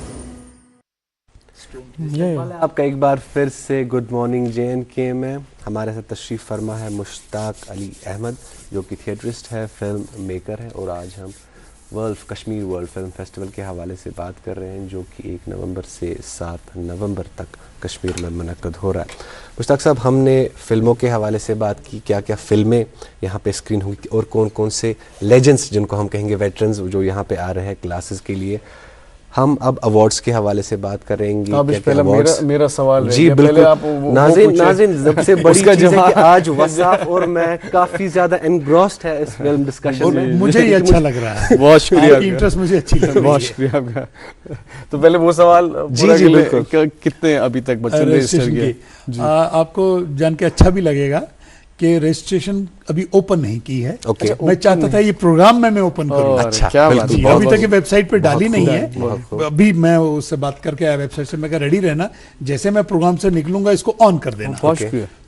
आपका एक बार फिर से गुड मॉर्निंग जे&के में हमारे साथ तशरीफ़ फरमा है मुश्ताक अली अहमद, जो कि थिएटरिस्ट है, फिल्म मेकर है, और आज हम कश्मीर वर्ल्ड फिल्म फेस्टिवल के हवाले से बात कर रहे हैं, जो कि 1 नवंबर से 7 नवंबर तक कश्मीर में मुनक्कद हो रहा है। मुश्ताक साहब, हमने फिल्मों के हवाले से बात की, क्या क्या फिल्में यहाँ पे स्क्रीन हुई और कौन कौन से लेजेंड्स, जिनको हम कहेंगे वेटरन्स, जो यहाँ पे आ रहे हैं क्लासेस के लिए। हम अब अवार्ड्स के हवाले से बात करेंगे। मेरा सवाल जी बिल्कुल नाज़रीन, सबसे बड़ी चीज़ है कि आज वसाफ और मैं काफी ज्यादा एनग्रॉस्ड है इस फिल्म डिस्कशन में। मुझे ये अच्छा लग रहा है, बहुत शुक्रिया, इंटरेस्ट मुझे अच्छी लग रही है, बहुत शुक्रिया आपका। तो पहले वो सवाल जी बिल्कुल, कितने अभी तक बच्चों ने रजिस्टर किया? आपको जान के अच्छा भी लगेगा कि रजिस्ट्रेशन अभी ओपन नहीं की है। Okay. मैं चाहता था ये प्रोग्राम में मैं ओपन करूँ। अच्छा, क्या बात है। अभी तक वेबसाइट पे डाली नहीं है। अभी मैं उससे बात करके आया वेबसाइट से, मैं कहा रेडी रहना, जैसे मैं प्रोग्राम से निकलूंगा इसको ऑन कर देना।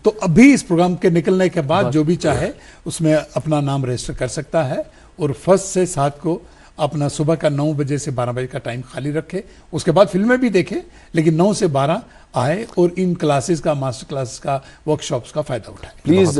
तो अभी इस प्रोग्राम के निकलने के बाद जो भी चाहे उसमें अपना नाम रजिस्टर कर सकता है, और 1 से 7 को अपना सुबह का 9 बजे से 12 बजे का टाइम खाली रखे। उसके बाद फिल्में भी देखे, लेकिन 9 से 12 आए और इन क्लासेस का, मास्टर क्लासेस का, वर्कशॉप्स का फायदा उठाए। प्लीज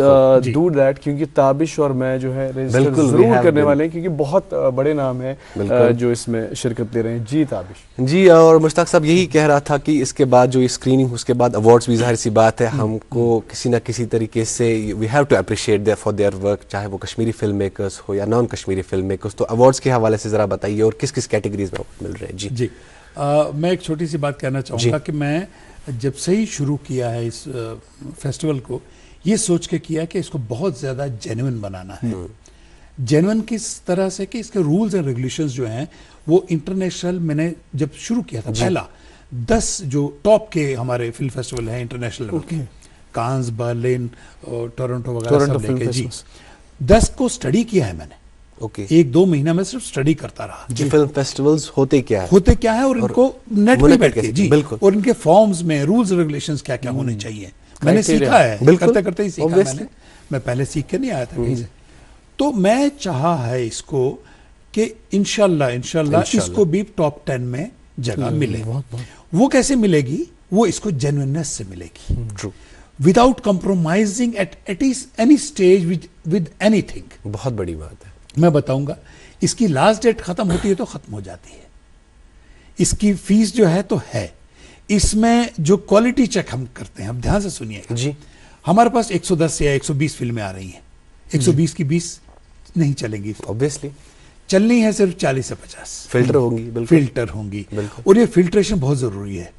डू दैट, क्योंकि ताबिश और मैं जो है रजिस्टर बिल्कुल, we जरूर have करने been. वाले हैं, क्योंकि बहुत बड़े नाम है जो इसमें शिरकत ले रहे हैं। जी ताबिश। जी, और मुश्ताक साहब यही कह रहा था कि इसके बाद जो स्क्रीनिंग, उसके बाद अवार्ड्स भी जाहिर सी बात है हमको किसी ना किसी तरीके से we have to appreciate their for their work, चाहे वो कश्मीरी फिल्म मेकर्स हो या नॉन कश्मीरी फिल्म मेकर्स। तो अवार्ड्स के हवाले से ज़रा बताइए और किस किस कैटेगरीज में मिल रहे हैं। जी जी, मैं एक छोटी सी बात कहना चाहूँगा कि मैं जब से ही शुरू किया है इस फेस्टिवल को, ये सोच के किया कि इसको बहुत ज़्यादा जेन्युइन बनाना है। जेन्युइन किस तरह से कि इसके रूल्स एंड रेगुलेशंस जो हैं वो इंटरनेशनल, मैंने जब शुरू किया था पहला 10 जो टॉप के हमारे फिल्म फेस्टिवल हैं इंटरनेशनल लेवल के, कांस, बर्लिन, टोरंटो वगैरह सब लेके, जी 10 को स्टडी किया है मैंने। ओके, 1-2 महीना में सिर्फ स्टडी करता रहा। जी, फिल्म फेस्टिवल्स होते क्या है, होते क्या है और इनको नेट पे बैठ के, जी बिल्कुल, और इनके फॉर्म्स में रूल्स रेगुलेशंस क्या क्या होने चाहिए, मैंने सीखा है, करते करते ही सीखा मैंने। मैं पहले सीख के नहीं आया था कहीं से। तो मैं चाहा है इसको कि इंशाल्लाह इसको भी टॉप 10 में जगह मिले। वो कैसे मिलेगी? वो इसको जेन्युइननेस से मिलेगी, true, without compromising at any stage with anything. बहुत बड़ी बात है। मैं बताऊंगा, इसकी लास्ट डेट खत्म होती है तो खत्म हो जाती है। इसकी फीस जो है तो है। इसमें जो क्वालिटी चेक हम करते हैं, अब ध्यान से सुनिएगा जी, हमारे पास 110 या 120 फिल्में आ रही हैं। 120 की 20 नहीं चलेंगी, ऑब्वियसली चलनी है सिर्फ 40 से 50। फिल्टर होंगी, बिल्कुल फिल्टर होंगी, बिल्कुल। और ये फिल्ट्रेशन बहुत जरूरी है।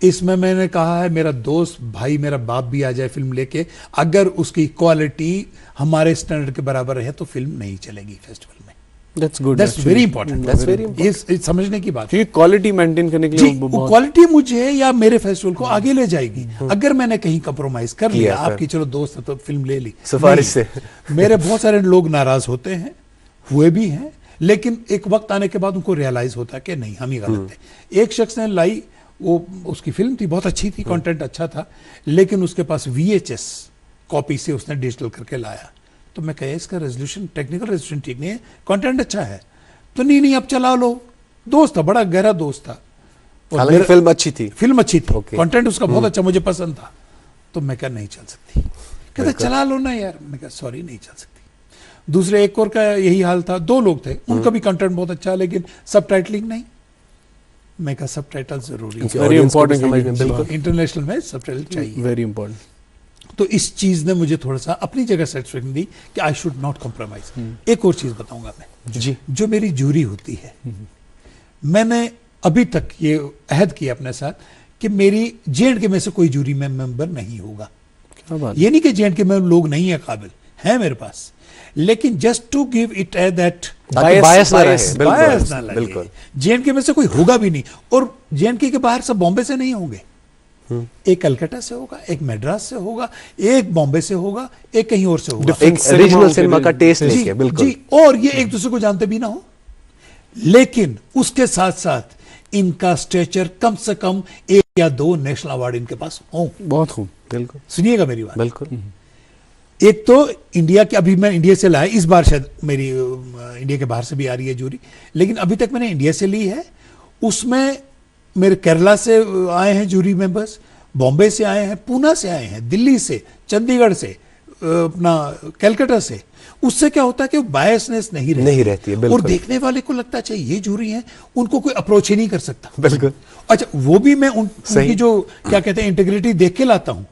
इसमें मैंने कहा है, मेरा दोस्त भाई, मेरा बाप भी आ जाए फिल्म लेके, अगर उसकी क्वालिटी हमारे स्टैंडर्ड के बराबर है तो फिल्म नहीं चलेगी फेस्टिवल में। That's good, that's very important, That's very important. ये समझने की बात है। क्योंकि क्वालिटी मेंटेन करने के लिए जी, वो बहुत क्वालिटी मुझे या मेरे फेस्टिवल को आगे ले जाएगी। अगर मैंने कहीं कंप्रोमाइज कर लिया, आपकी चलो दोस्त है तो फिल्म ले ली, सिफारिश नहीं। से मेरे बहुत सारे लोग नाराज होते हैं, हुए भी हैं, लेकिन एक वक्त आने के बाद उनको रियलाइज होता है कि नहीं, हम ही गलत थे। एक शख्स ने लाई, वो उसकी फिल्म थी, बहुत अच्छी थी, कंटेंट अच्छा था, लेकिन उसके पास VHS कॉपी से उसने डिजिटल करके लाया। तो मैं कहा इसका रेजोल्यूशन, टेक्निकल रेजोल्यूशन ठीक नहीं है, कंटेंट अच्छा है। तो नहीं अब चला लो। दोस्त था, बड़ा गहरा दोस्त था, हालांकि फिल्म अच्छी थी, फिल्म अच्छी थी, Okay. कंटेंट उसका बहुत अच्छा, मुझे पसंद था। तो मैं कहा नहीं चल सकती। कहता चला लो ना यार। मैं कहा सॉरी, नहीं चल सकती। दूसरे एक और का यही हाल था, 2 लोग थे, उनका भी कंटेंट बहुत अच्छा, लेकिन सबटाइटलिंग नहीं। मैं कहा सबटाइटल जरूरी है, वेरी इंपॉर्टेंट, बिल्कुल इंटरनेशल में सबटाइटल चाहिए। Very important. तो इस चीज ने मुझे थोड़ा सा अपनी जगह सेटिस्फेक्शन दी कि आई शुड नॉट कॉम्प्रोमाइज। एक और चीज बताऊंगा मैं, जी, जो मेरी जूरी होती है, मैंने अभी तक ये अहद किया अपने साथ कि मेरी J&K में से कोई जूरी में मेंबर नहीं होगा। क्या बात, ये नहीं कि J&K में लोग नहीं है काबिल, है मेरे पास, लेकिन just to give it that bias ना रहे, बायस ना लगे। बिल्कुल, J&K में से कोई होगा भी नहीं, और J&K के बाहर सब बॉम्बे से नहीं होंगे। एक कलकत्ता से होगा, एक मद्रास से होगा, एक बॉम्बे से होगा, एक कहीं और से होगा। एक रीजनल सिनेमा का टेस्ट जी, लेके, बिल्कुल जी, और ये एक दूसरे को जानते भी ना हो, लेकिन उसके साथ साथ इनका स्टेचर कम से कम 1 या 2 नेशनल अवार्ड इनके पास हो। बहुत खूब, बिल्कुल, सुनिएगा मेरी बात। बिल्कुल। एक तो इंडिया के, अभी मैं इंडिया से लाया, इस बार शायद मेरी इंडिया के बाहर से भी आ रही है जूरी, लेकिन अभी तक मैंने इंडिया से ली है। उसमें मेरे केरला से आए हैं जूरी मेंबर्स, बॉम्बे से आए हैं, पूना से आए हैं, दिल्ली से, चंडीगढ़ से, अपना कलकत्ता से। उससे क्या होता है कि बायसनेस नहीं रहती है, बिल्कुल। और देखने वाले को लगता है चाहिए ये जूरी है, उनको कोई अप्रोच ही नहीं कर सकता। बिल्कुल। अच्छा, वो भी मैं उनकी जो क्या कहते हैं इंटीग्रिटी देख के लाता हूं,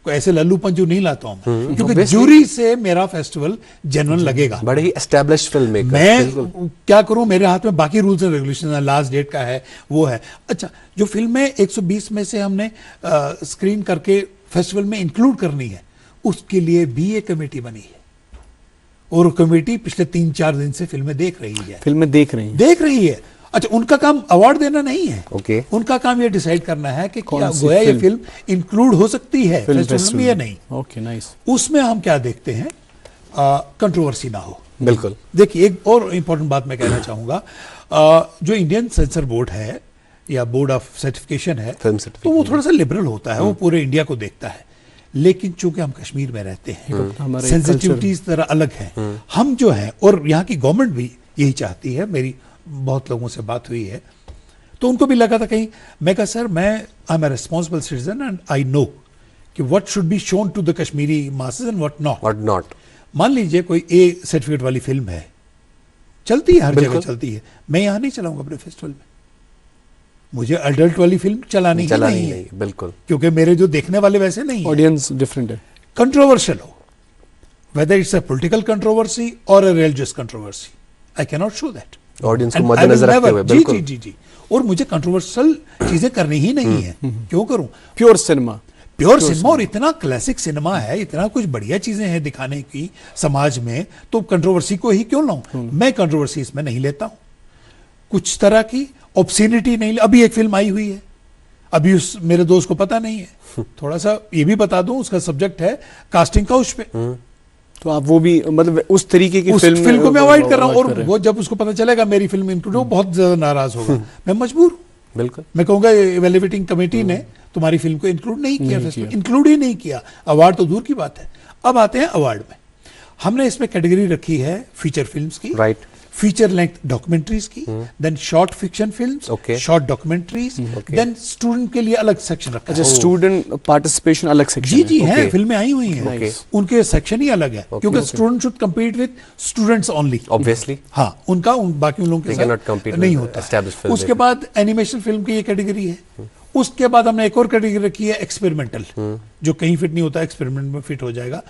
कोई ऐसे लल्लू पंजू नहीं लाता हूं, क्योंकि जूरी से मेरा फेस्टिवल जेन्युइन लगेगा। बड़े ही एस्टैब्लिश्ड फिल्म मेकर, मैं क्या करूं, मेरे हाथ में बाकी रूल्स एंड रेगुलेशन है, लास्ट डेट का है, वो है। अच्छा, जो फिल्में 120 में से हमने स्क्रीन करके फेस्टिवल में इंक्लूड करनी है, उसके लिए भी एक कमेटी बनी है, और कमेटी पिछले 3-4 दिन से फिल्में देख रही है, फिल्में देख रही है। अच्छा, उनका काम अवार्ड देना नहीं है, ओके, उनका काम ये डिसाइड करना है कि क्या गोया ये फिल्म इंक्लूड हो सकती है फेस्टिवल में या नहीं। Okay, nice. उसमें हम क्या देखते हैं, कंट्रोवर्सी ना हो। बिल्कुल। देखिए, एक और इंपॉर्टेंट बात मैं कहना चाहूंगा, जो इंडियन सेंसर बोर्ड है या बोर्ड ऑफ सर्टिफिकेशन है, फिल्म तो वो थोड़ा सा लिबरल होता है, वो पूरे इंडिया को देखता है। लेकिन चूंकि हम कश्मीर में रहते हैं, सेंसिटिविटीज तरह अलग है। हम जो है, और यहाँ की गवर्नमेंट भी यही चाहती है, मेरी बहुत लोगों से बात हुई है, तो उनको भी लगा था कहीं, मैं कहा सर मैं I am a responsible citizen and I know कि what should be shown to the Kashmiri masses and what not. मान लीजिए कोई ए सर्टिफिकेट वाली फिल्म है, चलती है हर जगह चलती है, मैं यहाँ नहीं चलाऊंगा अपने फेस्टिवल में, मुझे अडल्ट वाली फिल्म चलानी ही नहीं है, बिल्कुल, क्योंकि मेरे जो देखने वाले वैसे नहीं है, ऑडियंस डिफरेंट है। कंट्रोवर्शियल हो, whether it's a political controversy और a religious controversy, I can not show that audience को मद्देनजर रखते हुए। बिल्कुल जी। और मुझे कंट्रोवर्शियल चीजें करनी ही नहीं है, क्यों करूं? प्योर सिनेमा और इतना क्लासिक सिनेमा है, इतना कुछ बढ़िया चीजें हैं दिखाने की समाज में, तो कंट्रोवर्सी को ही क्यों लाऊं? मैं कंट्रोवर्सी इसमें नहीं लेता हूं, कुछ तरह की ऑब्सिनिटी नहीं। अभी एक फिल्म आई हुई है, अभी उस मेरे दोस्त को पता नहीं है, थोड़ा सा ये भी बता दूं, उसका सब्जेक्ट है कास्टिंग काउच पे, तो आप वो भी मतलब उस तरीके की फिल्म को मैं अवॉइड कर रहा हूं, और वो जब उसको पता चलेगा मेरी फिल्म इंक्लूड, वो बहुत ज्यादा नाराज होगा, मैं मजबूर हूं। बिल्कुल, मैं कहूंगा इवैल्यूएटिंग कमेटी ने तुम्हारी फिल्म को इंक्लूड नहीं किया, इंक्लूड ही नहीं किया, अवार्ड तो दूर की बात है। अब आते हैं अवार्ड में, हमने इसमें कैटेगरी रखी है फीचर फिल्म्स की, राइट, फीचर लेंथ डॉक्यूमेंट्रीज की, then short fiction films, short documentaries, then student के लिए अलग सेक्शन रखा है। अच्छा, स्टूडेंट पार्टिसिपेशन अलग सेक्शन जी जी है, फिल्में आई हुई हैं, उनके सेक्शन ही अलग है, क्योंकि student should compete with students only, obviously. हाँ, उनका बाकी उन लोगों के साथ नहीं होता। उसके बाद एनिमेशन फिल्म की ये कैटेगरी है, उसके बाद हमने एक और कैटेगरी रखी है एक्सपेरिमेंटल, जो कहीं फिट नहीं होता, एक्सपेरिमेंट में फिट हो जाएगा।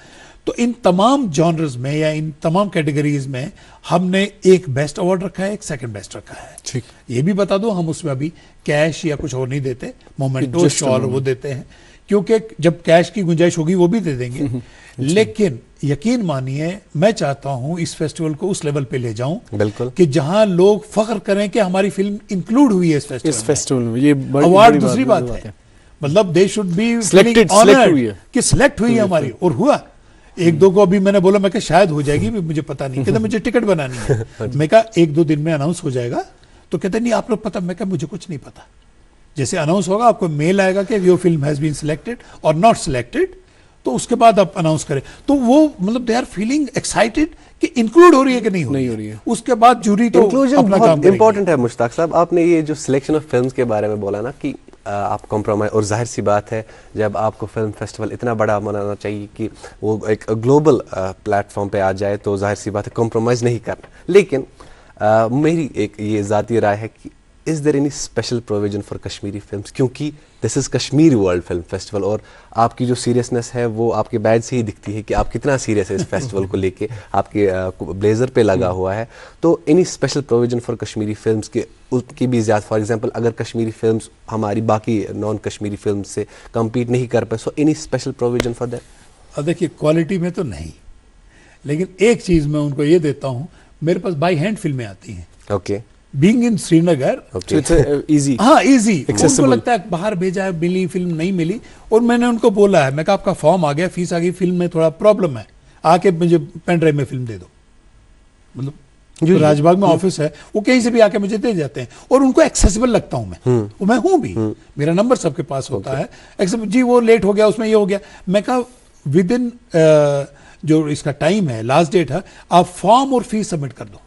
तो इन तमाम जॉनर्स में या इन तमाम कैटेगरीज में हमने एक बेस्ट अवार्ड रखा है, एक सेकंड बेस्ट रखा है। ठीक, ये भी बता दो, हम उसमें अभी कैश या कुछ और नहीं देते, मोमेंटो शॉल वो देते हैं, क्योंकि जब कैश की गुंजाइश होगी वो भी दे देंगे। लेकिन यकीन मानिए, मैं चाहता हूं इस फेस्टिवल को उस लेवल पे ले जाऊं, बिल्कुल, कि जहां लोग फख्र करें कि हमारी फिल्म इंक्लूड हुई है इस फेस्टिवल में। ये अवार्ड दूसरी बात है, मतलब दे शुड बी सिलेक्टेड कि सिलेक्ट हुई है हमारी, और हुआ। एक दो को अभी मैंने बोला, मैं कहा शायद हो जाएगी, मुझे पता नहीं, कहते मुझे टिकट बनानी है। मैं कहा एक दो दिन में अनाउंस हो जाएगा, तो कहते नहीं आप लोग पता, मैं कहा मुझे कुछ नहीं पता, जैसे अनाउंस होगा आपको मेल आएगा कि your film has been selected और नॉट सिलेक्टेड, तो उसके बाद आप अनाउंस करें। तो वो मतलब दे आर फीलिंग एक्साइटेड कि इंक्लूड हो रही है कि नहीं हो रही है। उसके बाद जूरी तो अपना काम करेगी। इंपॉर्टेंट है मुश्ताक साहब, आपने ये जो सिलेक्शन ऑफ फिल्म्स के बारे में बोला ना कि आप कॉम्प्रोमाइज, और जाहिर सी बात है जब आपको फिल्म फेस्टिवल इतना बड़ा मनाना चाहिए कि वो एक ग्लोबल प्लेटफॉर्म पे आ जाए, तो जाहिर सी बात है कॉम्प्रोमाइज़ नहीं करना। लेकिन मेरी एक ये ज़ाती राय है कि is there any special provision for Kashmiri films, क्योंकि this is Kashmir world film festival, और आपकी जो सीरियसनेस है वो आपके बैज से ही दिखती है कि आप कितना सीरियस है इस फेस्टिवल को लेके, आपके ब्लेजर पे लगा हुआ है। तो any special provision for Kashmiri films के उसकी भी ज़्यादा, फॉर एग्जांपल अगर कश्मीरी फिल्म्स हमारी बाकी नॉन कश्मीरी फिल्म से कम्पीट नहीं कर पाए, so any special provision for that? अब देखिए, क्वालिटी में तो नहीं, लेकिन एक चीज़ मैं उनको ये देता हूँ, मेरे पास बाई हैंड फिल्में आती हैं। Okay, being in Srinagar, easy, हाँ इजी, उनको लगता है बाहर भेजा है, मिली फिल्म नहीं मिली, और मैंने उनको बोला है, मैं कहा आपका फॉर्म आ गया, फीस आ गई, फिल्म में थोड़ा प्रॉब्लम है, आके मुझे पेन ड्राइव में फिल्म दे दो। मतलब जो राजबाग में ऑफिस है, वो कहीं से भी आके मुझे दे जाते हैं, और उनको एक्सेसिबल लगता हूं मैं हूं भी, मेरा नंबर सबके पास होता है। जी वो लेट हो गया, उसमें ये हो गया, मैं कहा विद इन जो इसका टाइम है, लास्ट डेट है, आप फॉर्म और फीस सबमिट कर दो,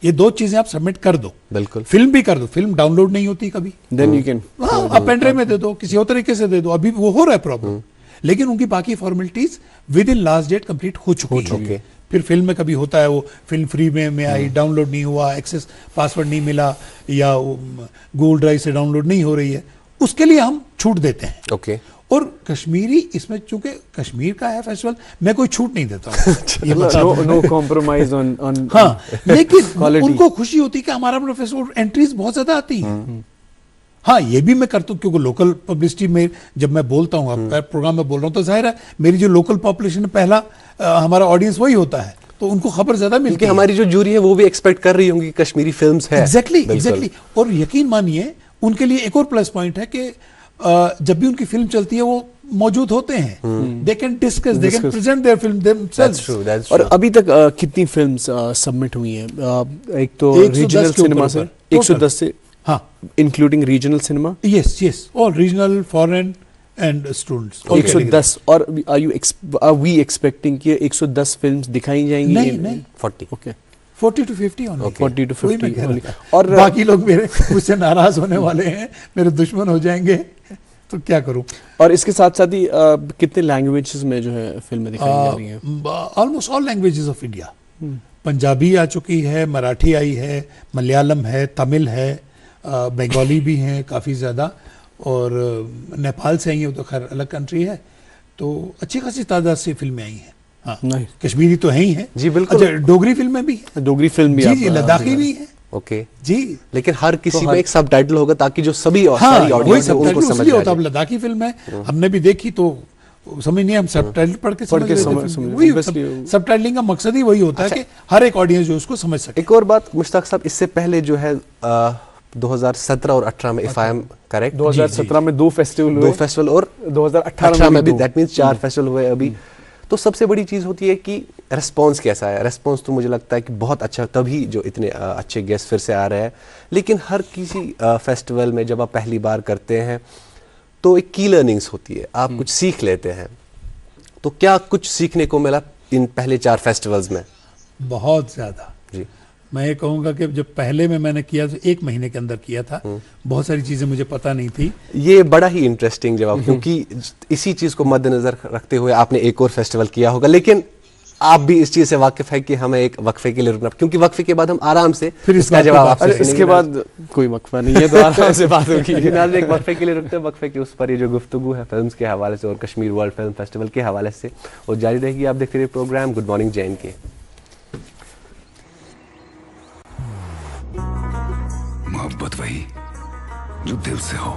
ये दो चीजें आप सबमिट कर दो। बिल्कुल, फिल्म भी कर दो, फिल्म डाउनलोड नहीं होती कभी, देन यू कैन, आप पेन ड्राइव में दे दो, किसी और तरीके से दे दो, अभी वो हो रहा है प्रॉब्लम, लेकिन उनकी बाकी formalities within last date complete हो चुकी है। फिर फिल्म में कभी होता है वो फिल्म फ्री में आई, डाउनलोड नहीं हुआ, एक्सेस पासवर्ड नहीं मिला, या गूगल ड्राइव से डाउनलोड नहीं हो रही है, उसके लिए हम छूट देते हैं। ओके, और कश्मीरी इसमें चूंकि कश्मीर का है फेस्टिवल, मैं कोई छूट नहीं देता हूँ, नो कॉम्प्रोमाइज ऑन, हाँ, लेकिन उनको खुशी होती है कि हमारा अपना फेस्टिवल एंट्रीज बहुत ज्यादा आती हैं। हाँ, ये भी मैं करता हूँ, क्योंकि लोकल पब्लिसिटी में जब मैं बोलता हूँ, प्रोग्राम में बोल रहा हूँ, तो जाहिर है मेरी जो लोकल पॉपुलेशन है, पहला हमारा ऑडियंस वही होता है, तो उनको खबर ज्यादा मिलती है। हमारी जो जूरी है वो भी एक्सपेक्ट कर रही होंगी कश्मीरी फिल्म्स है। एग्जैक्टली। और यकीन मानिए उनके लिए एक और प्लस पॉइंट है कि जब भी उनकी फिल्म चलती है वो मौजूद होते हैं, they can discuss, they can present there film themselves. और अभी तक कितनी फिल्म्स सबमिट हुई हैं? एक तो रीजनल सिनेमा से 110 से, हाँ, इंक्लूडिंग रीजनल सिनेमा, यस, और रीजनल, फॉरेन एंड स्टूडेंट्स, 110। और आर वी एक्सपेक्टिंग कि 110 फिल्म्स दिखाई जाएंगी? नहीं, 40, ओके, 40 to 50 होने 40 to 50 only. और बाकी लोग मेरे मुझसे नाराज होने वाले हैं, मेरे दुश्मन हो जाएंगे, तो क्या करूं। और इसके साथ साथ ही कितने लैंग्वेजेस में जो है फिल्में दिखाई जा रही हैं? Almost all languages of India. Punjabi आ चुकी है, मराठी आई है, मलयालम है, तमिल है, बंगाली भी हैं काफ़ी ज़्यादा, और नेपाल से आई हैं, वो तो खैर अलग कंट्री है। तो अच्छी खासी तादाद से फिल्में आई हैं। हाँ, कश्मीरी तो है ही है जी, बिल्कुल। अच्छा, डोगरी फिल्में भी हैं, डोगरी फिल्म भी, जी, लद्दाखी भी है। ओके जी, लेकिन हर किसी में एक सबटाइटल होगा ताकि जो सभी हाँ, सारी वही ऑडियंस है उनको सबटाइटल समझ इसलिए आ होता है। अब जाए। लद्दाखी फिल्म है, हमने भी देखी तो समझ नहीं, हम सबटाइटल पढ़ के समझ लेते हैं। वही सबटाइटलिंग का मकसद ही वही होता है कि हर एक ऑडियंस जो उसको समझ सके। एक और बात मुश्ताक साहब, इससे पहले जो है 2017 और 18 में, इफ आई एम करेक्ट, 2017 में 2 फेस्टिवल और 2018 में भी, दैट मींस 4 फेस्टिवल हुए अभी। तो सबसे बड़ी चीज़ होती है कि रेस्पॉन्स कैसा है। रेस्पॉन्स तो मुझे लगता है कि बहुत अच्छा, तभी जो इतने अच्छे गेस्ट फिर से आ रहे हैं। लेकिन हर किसी फेस्टिवल में जब आप पहली बार करते हैं तो एक की लर्निंग्स होती है, आप कुछ सीख लेते हैं। तो क्या कुछ सीखने को मिला इन पहले 4 फेस्टिवल्स में? बहुत ज़्यादा जी। मैं ये कहूँगा कि जब पहले में मैंने किया तो 1 महीने के अंदर किया था, बहुत सारी चीज़ें मुझे पता नहीं थी। ये बड़ा ही इंटरेस्टिंग जवाब, क्योंकि इसी चीज़ को मद्देनजर रखते हुए आपने एक और फेस्टिवल किया होगा, लेकिन आप भी इस चीज़ से वाकिफ है कि हमें एक वक्फे के लिए रुकना, क्योंकि वक्फे के बाद हम आराम से फिर इसका जवाब आपसे सुनेंगे। इसके बाद कोई वक्फा नहीं है, तो आराम से बात होगी। एक वक्फे के लिए रुकते हैं, वक्फे के उस पर ये जो गुफ्तगू है फिल्म्स के हवाले से और कश्मीर वर्ल्ड फिल्म फेस्टिवल के हवाले से वो जारी रहेगी। आप देखते रहिए प्रोग्राम गुड मॉर्निंग JNK। मोहब्बत वही जो दिल से हो,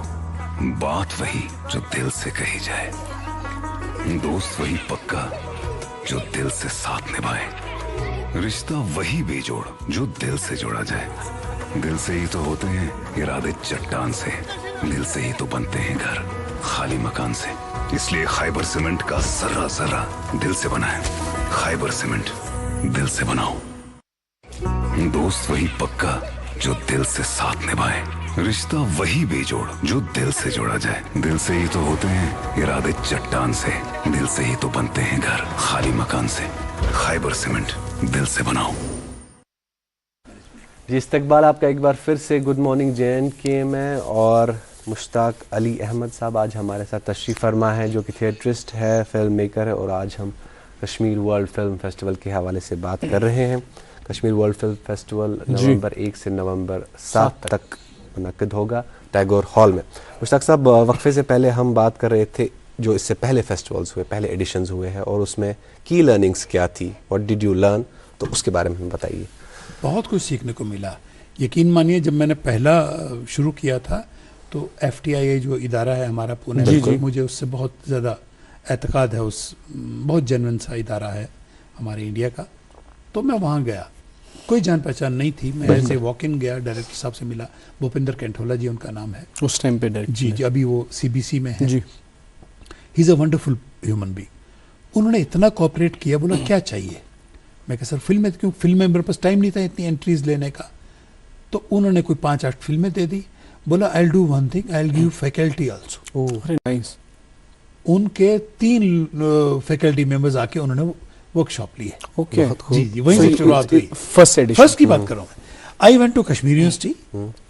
बात वही जो दिल से कही जाए, दोस्त वही पक्का जो दिल से साथ निभाए, रिश्ता वही बेजोड़ जो दिल से जोड़ा जाए। दिल से ही तो होते हैं इरादे चट्टान से, दिल से ही तो बनते हैं घर खाली मकान से। इसलिए खैबर सीमेंट का जर्रा जर्रा दिल से बना है। खैबर सीमेंट, दिल से बनाओ। दोस्त वही पक्का जो दिल से साथ निभाए, रिश्ता वही बेजोड़ जो दिल से जोड़ा जाए। दिल से ही तो होते हैं इरादे चट्टान से, दिल से ही तो बनते हैं घर खाली मकान से। खैबर सीमेंट, दिल से बनाओ। जी, इस्तकबाल आपका एक बार फिर से गुड मॉर्निंग JNK में। और मुश्ताक अली अहमद साहब आज हमारे साथ तशरीफ़ फरमा है, जो कि थिएटरिस्ट है, फिल्म मेकर है, और आज हम कश्मीर वर्ल्ड फिल्म फेस्टिवल के हवाले से बात कर रहे हैं। कश्मीर वर्ल्ड फिल्म फेस्टिवल नवंबर 1 से नवंबर 7 तक मुनक्किद होगा टैगोर हॉल में। मुश्ताक साहब, वक्फे से पहले हम बात कर रहे थे जो इससे पहले फेस्टिवल्स हुए, पहले एडिशंस हुए हैं, और उसमें की लर्निंग्स क्या थी, व्हाट डिड यू लर्न, तो उसके बारे में बताइए। बहुत कुछ सीखने को मिला। यकीन मानिए, जब मैंने पहला शुरू किया था तो FTIA जो इदारा है हमारा पुणे में, मुझे उससे बहुत ज़्यादा एतकाद है, उस बहुत जेन्युइन सा इदारा है हमारे इंडिया का। तो मैं वहाँ गया, कोई जान पहचान नहीं थी, मैं ऐसे वॉक इन गया, डायरेक्टर साहब से मिला, भूपिंदर कैंठोला जी उनका नाम है उस टाइम पे डायरेक्टर। जी, अभी वो CBC में है। जी, he is a wonderful human being. उन्होंने इतना कोऑपरेट किया, बोला क्या चाहिए। मैं कहा सर फिल्म में, क्यों फिल्म में मेरे पास टाइम नहीं था इतनी एंट्रीज लेने का। तो उन्होंने कोई 5-8 फिल्में दे दी। बोला I will do one thing, I will give faculty also. Oh nice. उनके 3 फैकल्टी मेंबर्स आके उन्होंने वर्कशॉप ली है। ओके, जी जी, वहीं से शुरुआत हुई। फर्स्ट की बात कर रहा हूँ मैं। I went to Kashmir university,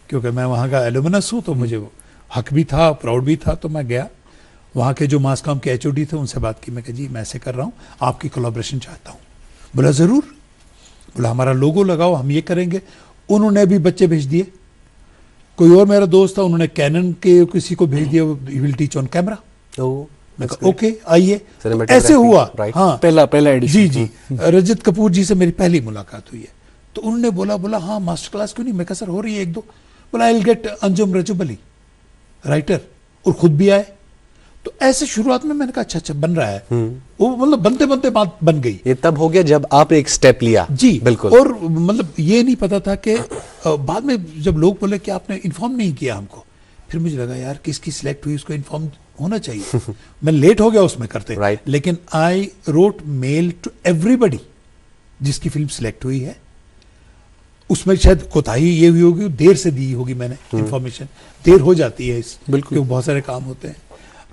क्योंकि मैं वहाँ का एलुमनस हूँ, तो मुझे हक भी था, प्राउड भी था। तो मैं गया, वहाँ के जो मास कॉम के HOD थे उनसे बात की। मैं कहा जी मैं ऐसे कर रहा हूँ, आपकी कोलैबोरेशन चाहता हूँ। बोला ज़रूर। बोला हमारा लोगो लगाओ, हम ये करेंगे। उन्होंने भी बच्चे भेज दिए। कोई और मेरा दोस्त था, उन्होंने कैनन के किसी को भेज दिया, विल टीच ऑन कैमरा। मैं कहा ओके आइए। ऐसे हुआ। हाँ, पहला एडिशन। जी जी, रजत कपूर जी से मेरी पहली मुलाकात हुई है। तो उन्होंने बोला हाँ मास्टर क्लास क्यों नहीं। मैं कहा सर हो रही है 1-2। बोला I will get Anjum Rajab Ali writer, और खुद भी आए। तो ऐसे शुरुआत में मैंने कहा अच्छा बन रहा है। वो मतलब बनते बनते बात बन गई। ये तब हो गया जब आपने एक स्टेप लिया। जी बिल्कुल। और मतलब ये नहीं पता था कि बाद में जब लोग बोले कि आपने इन्फॉर्म नहीं किया हमको, फिर मुझे लगा यार किसकी सिलेक्ट हुई उसको इन्फॉर्म होना चाहिए। मैं लेट हो गया उसमें करते, लेकिन I wrote mail to everybody जिसकी फिल्म सिलेक्ट हुई है। उसमें शायद कोताही ये हुई होगी, देर से दी होगी मैंने इन्फॉर्मेशन, देर हो जाती है इस, बिल्कुल बहुत सारे काम होते हैं।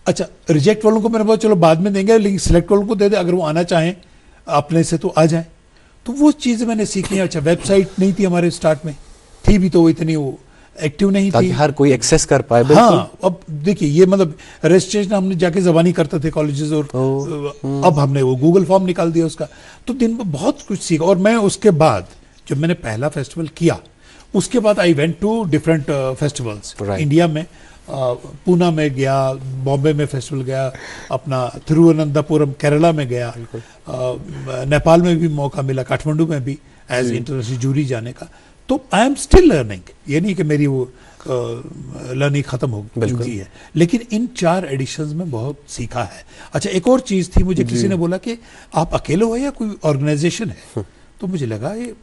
अच्छा, रिजेक्ट वालों को मैंने बोला चलो बाद में देंगे, लेकिन सिलेक्ट वालों को दे दे, अगर वो आना चाहें अपने से तो आ जाए। तो वो चीज़ें मैंने सीखी। अच्छा, वेबसाइट नहीं थी हमारे स्टार्ट में, थी भी तो वो इतनी वो एक्टिव नहीं ताकि थी, हर कोई एक्सेस कर पाए। हाँ। अब देखिए ये मतलब रजिस्ट्रेशन हमने जाके ज़बानी करते थे कॉलेजेस, और अब हमने वो गूगल फॉर्म निकाल दिया उसका। तो दिन में बहुत कुछ सीखा। और मैं उसके बाद जब मैंने पहला फेस्टिवल किया, उसके बाद I went to different festivals India में। पूना में गया, बॉम्बे में फेस्टिवल गया, अपना तिरुवनंतपुरम केरला में गया, नेपाल में भी मौका मिला, काठमांडू में भी एज इंटरनेशनल जूरी जाने का। तो आई एम स्टिल लर्निंग, ये नहीं कि मेरी वो लर्निंग खत्म हो चुकी है, लेकिन इन 4 एडिशंस में बहुत सीखा है। अच्छा, एक और चीज़ थी, मुझे किसी ने बोला कि आप अकेले हो या कोई ऑर्गेनाइजेशन है, तो मुझे लगा ये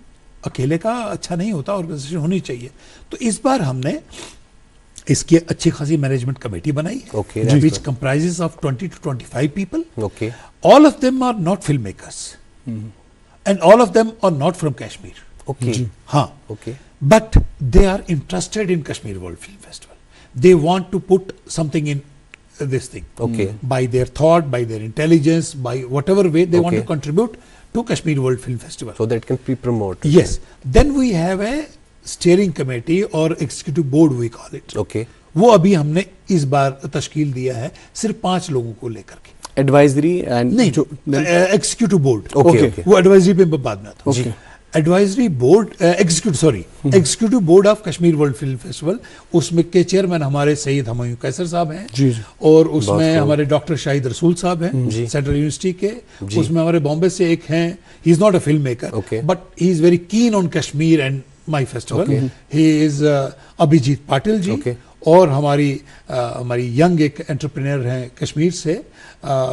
अकेले का अच्छा नहीं होता, ऑर्गेनाइजेशन होनी चाहिए। तो इस बार हमने इसकी अच्छी खासी मैनेजमेंट कमेटी बनाई, which comprises of 20 to 25 people. All of them are not film makers and all of them are not from Kashmir. हाँ, but they are interested in Kashmir World Film Festival. They want to put something in this thing. By their thought, by their intelligence, by whatever way they want to contribute to Kashmir World Film Festival. So that can be promoted. Yes. Then we have a steering committee or executive board we call it. वो अभी हमने इस बार तश्कील दिया है सिर्फ 5 लोगों को लेकर के। एडवाइजरी एंड नहीं, जो एक्सिक्यूटिव बोर्ड, वो एडवाइजरी पे बाद में आता है। Advisory board, executive board of Kashmir world film festival, उसमें के चेयरमैन हमारे सैयद हमयूं कैसर साहब हैं, और उसमें हमारे डॉक्टर शाहिद रसूल साहब हैं सेंट्रल यूनिवर्सिटी के। उसमें हमारे बॉम्बे से एक हैं, he is not a film maker but he is very keen on Kashmir and my festival, he is Abhijeet Patil ji. और हमारी यंग एक एंटरप्रेन्योर हैं कश्मीर से,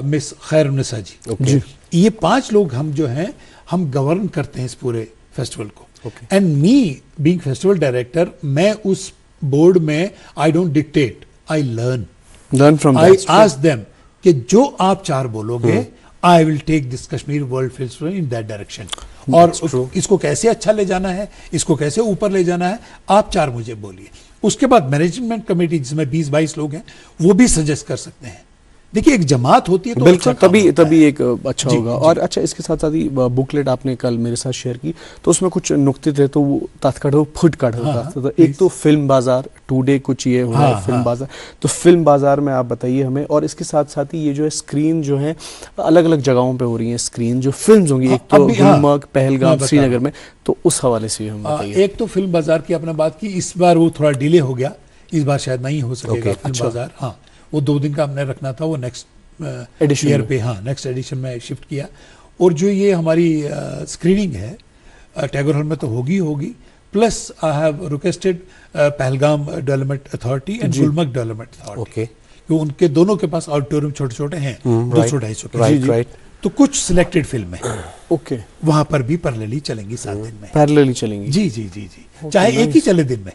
मिस खैरुन्निसा जी। ये 5 लोग हम जो हैं, हम गवर्न करते हैं इस पूरे फेस्टिवल को। And me being festival director, मैं उस बोर्ड में I don't dictate, I learn from, I ask them कि जो आप 4 बोलोगे, I will take this Kashmir world festival in that direction. और इसको कैसे अच्छा ले जाना है, इसको कैसे ऊपर ले जाना है, आप 4 मुझे बोलिए। उसके बाद मैनेजमेंट कमेटी जिसमें 20-22 लोग हैं, वो भी सजेस्ट कर सकते हैं। देखिए, एक जमात होती है तो बिल्कुल, तभी एक अच्छा होगा। और अच्छा, इसके साथ साथ ही बुकलेट आपने कल मेरे साथ शेयर की, तो उसमें कुछ नुक्ते थे, तो वो तात्काड़ फुट काट होता था। एक तो फिल्म बाजार टुडे कुछ ये हो रहा है, फिल्म बाजार, तो फिल्म बाजार में आप बताइए हमें। और इसके साथ साथ ही ये जो है स्क्रीन जो है अलग अलग जगहों पे हो रही है स्क्रीन, जो फिल्म होंगी, एक तो गुलमर्ग, पहलगाम, श्रीनगर में, तो उस हवाले से हम बताइए। एक तो फिल्म बाजार की आपने बात की, इस बार वो थोड़ा डिले हो गया, इस बार शायद नहीं हो सकेगा फिल्म बाजार। हाँ, वो 2 दिन का हमने रखना था, वो नेक्स्ट ईयर पे, हाँ, नेक्स्ट एडिशन में शिफ्ट किया। और जो ये हमारी स्क्रीनिंग है टैगोर हॉल में तो होगी, plus I have requested Pahalgam development authority and Gulmarg development authority, क्योंकि उनके दोनों के पास ऑडिटोरियम छोटे-छोटे हैं, 200-250 के। तो कुछ सिलेक्टेड फिल्में वहां पर भी पैरेलली चलेंगी 7 दिन में, पैरेलली चलेंगी। जी, चाहे एक ही चले दिन में,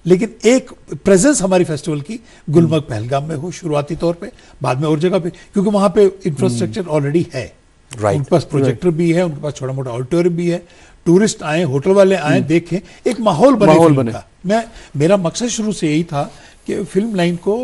लेकिन एक प्रेजेंस हमारी फेस्टिवल की गुलमर्ग पहलगाम में हो शुरुआती तौर पे, बाद में और जगह पे, क्योंकि वहां पे इंफ्रास्ट्रक्चर ऑलरेडी है। उनके पास प्रोजेक्टर भी है, उनके पास छोटा मोटा ऑडिटोरियम भी है, टूरिस्ट आए, होटल वाले आए, देखें, एक माहौल बने। मेरा मकसद शुरू से यही था कि फिल्म लाइन को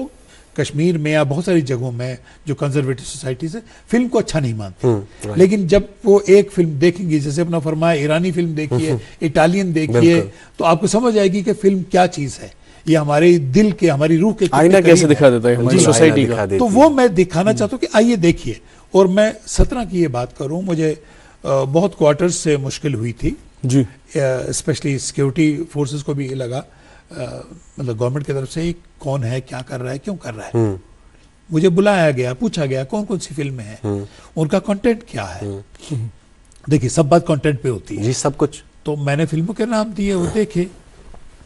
कश्मीर में या बहुत सारी जगहों में जो कंजर्वेटिव सोसाइटीज है, फिल्म को अच्छा नहीं मानते, लेकिन जब वो एक फिल्म देखेंगी, जैसे अपना फरमाया ईरानी फिल्म देखिए, इटालियन देखिए, तो आपको समझ आएगी कि फिल्म क्या चीज है, ये हमारे दिल के, हमारी रूह के आईना कैसे दिखा देता है हमारी सोसाइटी का। तो वो मैं दिखाना चाहता हूँ कि आइए देखिए। और मैं 17 की ये बात करूँ, मुझे बहुत क्वार्टर्स से मुश्किल हुई थी जी, स्पेशली सिक्योरिटी फोर्सेस को भी लगा, मतलब गवर्नमेंट की तरफ से कौन है, क्या कर रहा है, क्यों कर रहा है। मुझे बुलाया गया, पूछा गया कौन कौन सी फिल्में हैं, उनका कंटेंट क्या है। देखिए, सब बात कंटेंट पे होती है जी, सब कुछ। तो मैंने फिल्मों के नाम दिए, वो देखे,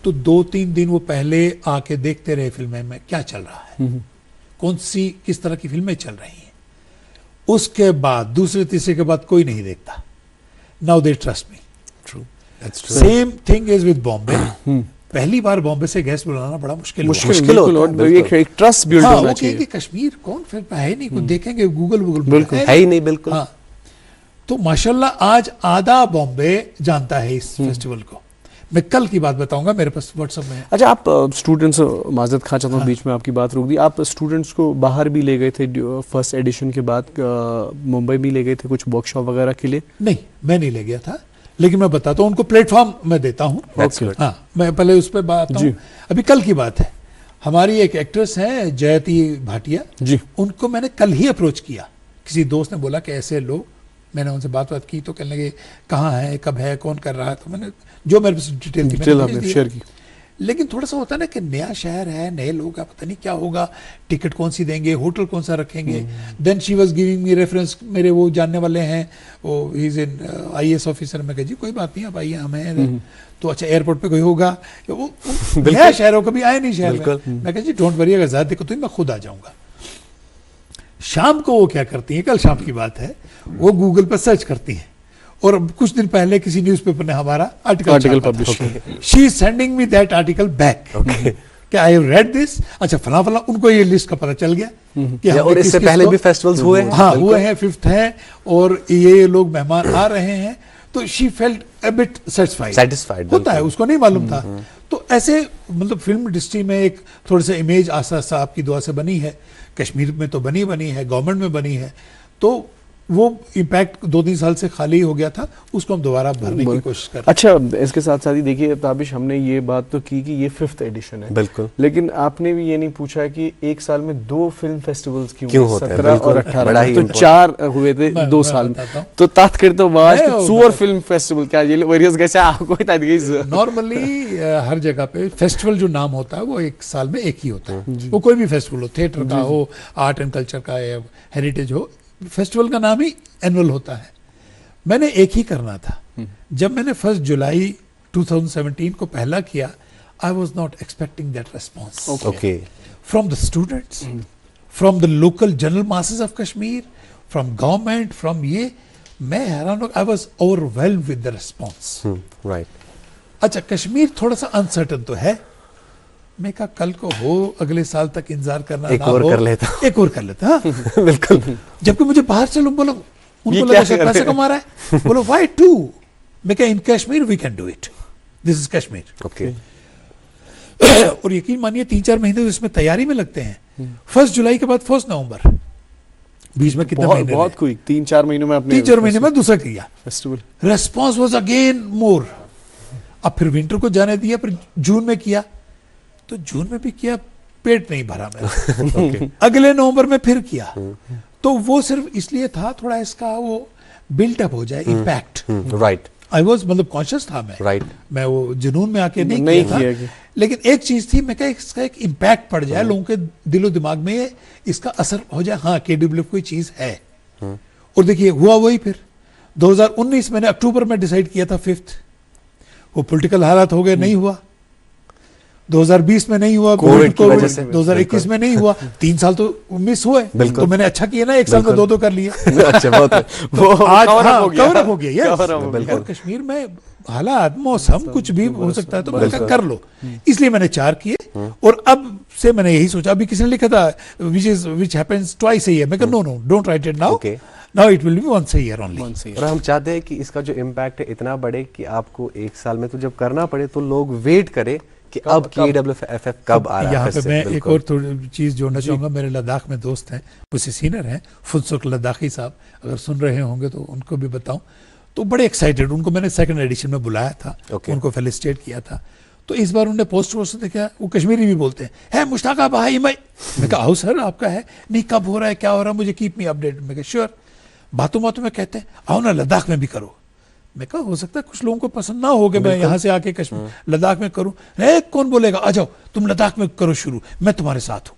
तो 2-3 दिन वो पहले आके देखते रहे फिल्में में क्या चल रहा है, कौन सी किस तरह की फिल्में चल रही हैं। उसके बाद दूसरे तीसरे के बाद कोई नहीं देखता। Now they trust me. True, same thing is with Bombay. पहली बार बॉम्बे से गेस्ट बुलाना बड़ा मुश्किल होता है, एक ट्रस्ट बिल्ड होना चाहिए। कश्मीर कौन फिल्म है नहीं, कुछ देखेंगे गूगल है ही नहीं, बिल्कुल। तो माशाल्लाह आज आधा बॉम्बे जानता है इस फेस्टिवल को। मैं कल की बात बताऊंगा, मेरे पास व्हाट्सएप में है। अच्छा, आप स्टूडेंट्स, माजरत खां चाहता हूँ बीच में आपकी बात रोक दी, आप स्टूडेंट्स को बाहर भी ले गए थे फर्स्ट एडिशन के बाद, मुंबई भी ले गए थे कुछ वर्कशॉप वगैरह के लिए? नहीं, मैं नहीं ले गया था, लेकिन मैं बताता हूँ उनको, प्लेटफॉर्म मैं देता हूँ। हाँ, मैं पहले उस पर बात हूँ। अभी कल की बात है, हमारी एक एक्ट्रेस है जयती भाटिया जी, उनको मैंने कल ही अप्रोच किया। किसी दोस्त ने बोला कि ऐसे लोग, मैंने उनसे बात की तो कहने लगे कहाँ है, कब है, कौन कर रहा है, तो मैंने जो मेरे पास डिटेल आपने शेयर की। लेकिन थोड़ा सा होता है ना कि नया शहर है, नए लोग हैं, पता नहीं क्या होगा, टिकट कौन सी देंगे, होटल कौन सा रखेंगे। Then she was giving me reference, मेरे वो जानने वाले हैं, वो ही इज इन IAS ऑफिसर। मैं कहा जी कोई बात नहीं, आप आइए, हम हैं। तो अच्छा एयरपोर्ट पे कोई होगा, वो नया शहर हो, कभी आए नहीं शहर में। मैं कहा जी डोंट वरी, अगर ज़्यादा दिक्कत हुई मैं खुद आ जाऊँगा। शाम को वो क्या करती हैं, कल शाम की बात है, वो गूगल पर सर्च करती हैं, और कुछ दिन पहले किसी न्यूज़पेपर ने हमारा आर्टिकल पब्लिश किया। She is sending me that article back कि आई हैव रेड दिस। अच्छा फला फला, उनको ये लिस्ट का पता चल गया कि और इससे पहले भी फेस्टिवल्स हुए हैं। हाँ हुए हैं, 5th है, और ये लोग मेहमान आ रहे हैं। तो she felt a bit satisfied होता है, उसको नहीं मालूम था। तो ऐसे मतलब फिल्म इंडस्ट्री में एक थोड़ी सा इमेज आस्ता आस्ता आपकी दुआ से बनी है, कश्मीर में तो बनी है, गवर्नमेंट में बनी है, तो वो इम्पैक्ट 2-3 साल से खाली हो गया था, उसको हम दोबारा भरने की कोशिश कर रहे हैं। अच्छा, इसके साथ साथ ही देखिए ताबिश, हमने ये बात तो की कि ये 5th एडिशन है, बिल्कुल, लेकिन आपने भी ये नहीं पूछा कि एक साल में 2 फिल्म फेस्टिवल्स क्यों होते हैं, 17 और 18, तो 4 हुए थे 2 साल में। तो तात करते वाज 4 फिल्म फेस्टिवल क्या ये वरियस गैसा आपको बता दी। नॉर्मली हर जगह पे फेस्टिवल जो नाम होता है वो एक साल में एक ही होता है, वो कोई भी फेस्टिवल हो, थिएटर का हो, आर्ट एंड कल्चर का या हेरिटेज हो, फेस्टिवल का नाम ही एनुअल होता है। मैंने एक ही करना था। जब मैंने 1 जुलाई 2017 को पहला किया, I was not expecting that response from the students, from the local general masses of Kashmir, from government, from ये, मैं हैरान हो, I was overwhelmed with the response. Right. अच्छा, कश्मीर थोड़ा सा अनसर्टन तो है। मैं कहा कल को हो, अगले साल तक इंतजार करना, एक और कर लेता, एक और कर लेता। हाँ बिल्कुल। जबकि मुझे बाहर से लोग बोलो, उनको लगा शायद पैसे कमा रहा है, बोलो व्हाई टू। मैं कहा in Kashmir we can do it, this is Kashmir. Okay. और यकीन मानिए 3-4 महीने तो इसमें तैयारी में लगते हैं। 1 जुलाई के बाद 1 नवंबर, बीच में कितने महीने? बहुत कोई 3-4 महीनों में अपने 3-4 महीने में दूसरा किया festival. Response was again more. अब फिर विंटर को जाने दिया, फिर जून में किया, तो जून में भी किया, पेट नहीं भरा मेरा। अगले नवंबर में फिर किया, तो वो सिर्फ इसलिए था थोड़ा इसका वो बिल्टअप हो जाए, इम्पैक्ट। राइट। आई वॉज मतलब कॉन्शियस था मैं, राइट। मैं वो जुनून में आके नहीं किया था, लेकिन एक चीज थी, मैं कहा इसका एक इम्पैक्ट पड़ जाए लोगों के दिलो दिमाग में, इसका असर हो जाए, हाँ KWF कोई चीज है। और देखिए हुआ वही। फिर 2019 मैंने अक्टूबर में डिसाइड किया था 5th, वो पॉलिटिकल हालात हो गए, नहीं हुआ। 2020 में नहीं हुआ, कोविड की वजह से 2021 में नहीं हुआ, 3 साल तो मिस हुए। तो मैंने अच्छा किया ना, 1 साल में 2 कर लिए। अच्छा, बहुत वो आज कवर अप हो गया। और कश्मीर में हालात, मौसम कुछ भी हो सकता है, तो मैंने कहा कर लो, इसलिए मैंने 4 किए। और अब से मैंने यही सोचा, अभी किसी ने लिखा था which happens twice a year, मैं कहा no don't write it now, now it will be once a year only. और हम चाहते हैं कि इसका जो इम्पैक्ट है इतना बढ़े कि आपको 1 साल में तो जब करना पड़े तो लोग वेट करे कि अब KWF कब आ रहा है। यहाँ पे मैं एक और थोड़ी चीज़ जोड़ना चाहूँगा। मेरे लद्दाख में दोस्त हैं, मुझसे सीनियर हैं, फुलसुख लद्दाखी साहब, अगर सुन रहे होंगे तो उनको भी बताऊँ, तो बड़े एक्साइटेड, उनको मैंने 2nd एडिशन में बुलाया था, उनको फेलिसिटेट किया था। तो इस बार उन्होंने पोस्ट वोस्ट देखा, वो कश्मीरी भी बोलते हैं, है मुश्ताक भाई, मैं कहा आओ सर आपका है, नहीं कब हो रहा है, क्या हो रहा है, मुझे कीप मी अपडेट। मैं कहा श्योर। बातों बातों में कहते हैं आओ ना लद्दाख में भी करो। मैं कहा हो सकता है कुछ लोगों को पसंद ना हो कि मैं यहाँ से आके कश्मीर लद्दाख में करूँ, कौन बोलेगा आ जाओ तुम लद्दाख में करो शुरू, मैं तुम्हारे साथ हूँ।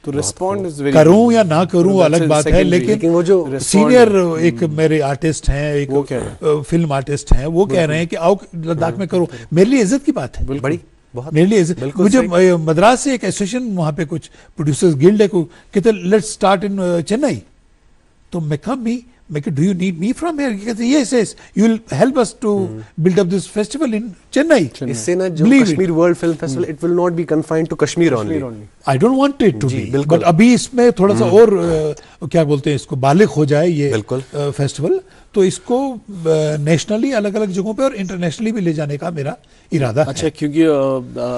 तो रिस्पॉन्ड करूं या ना करूं अलग बात है, लेकिन वो जो सीनियर एक मेरे आर्टिस्ट हैं, एक फिल्म आर्टिस्ट हैं, वो कह रहे हैं कि आओ लद्दाख में करो। मेरे लिए इज्जत की बात है, बड़ी मेरे लिए इज्जत। मुझे मद्रास से एक एसोसिएशन, वहाँ पे कुछ प्रोड्यूसर्स गिल्ड है, कहते लेट्स स्टार्ट इन चेन्नई। तो मैं कहा do you need me from here? He said, yes, you will help us to build up this festival in Chennai. इससे ना जो Kashmir world film festival, it will not be confined to Kashmir only. I don't want it to be. But अभी इसमें थोड़ा सा और क्या बोलते हैं इसको, बालिग हो जाए ये फेस्टिवल, तो इसको नेशनली अलग अलग जगहों पे और इंटरनेशनली भी ले जाने का मेरा इरादा अच्छा, है। क्योंकि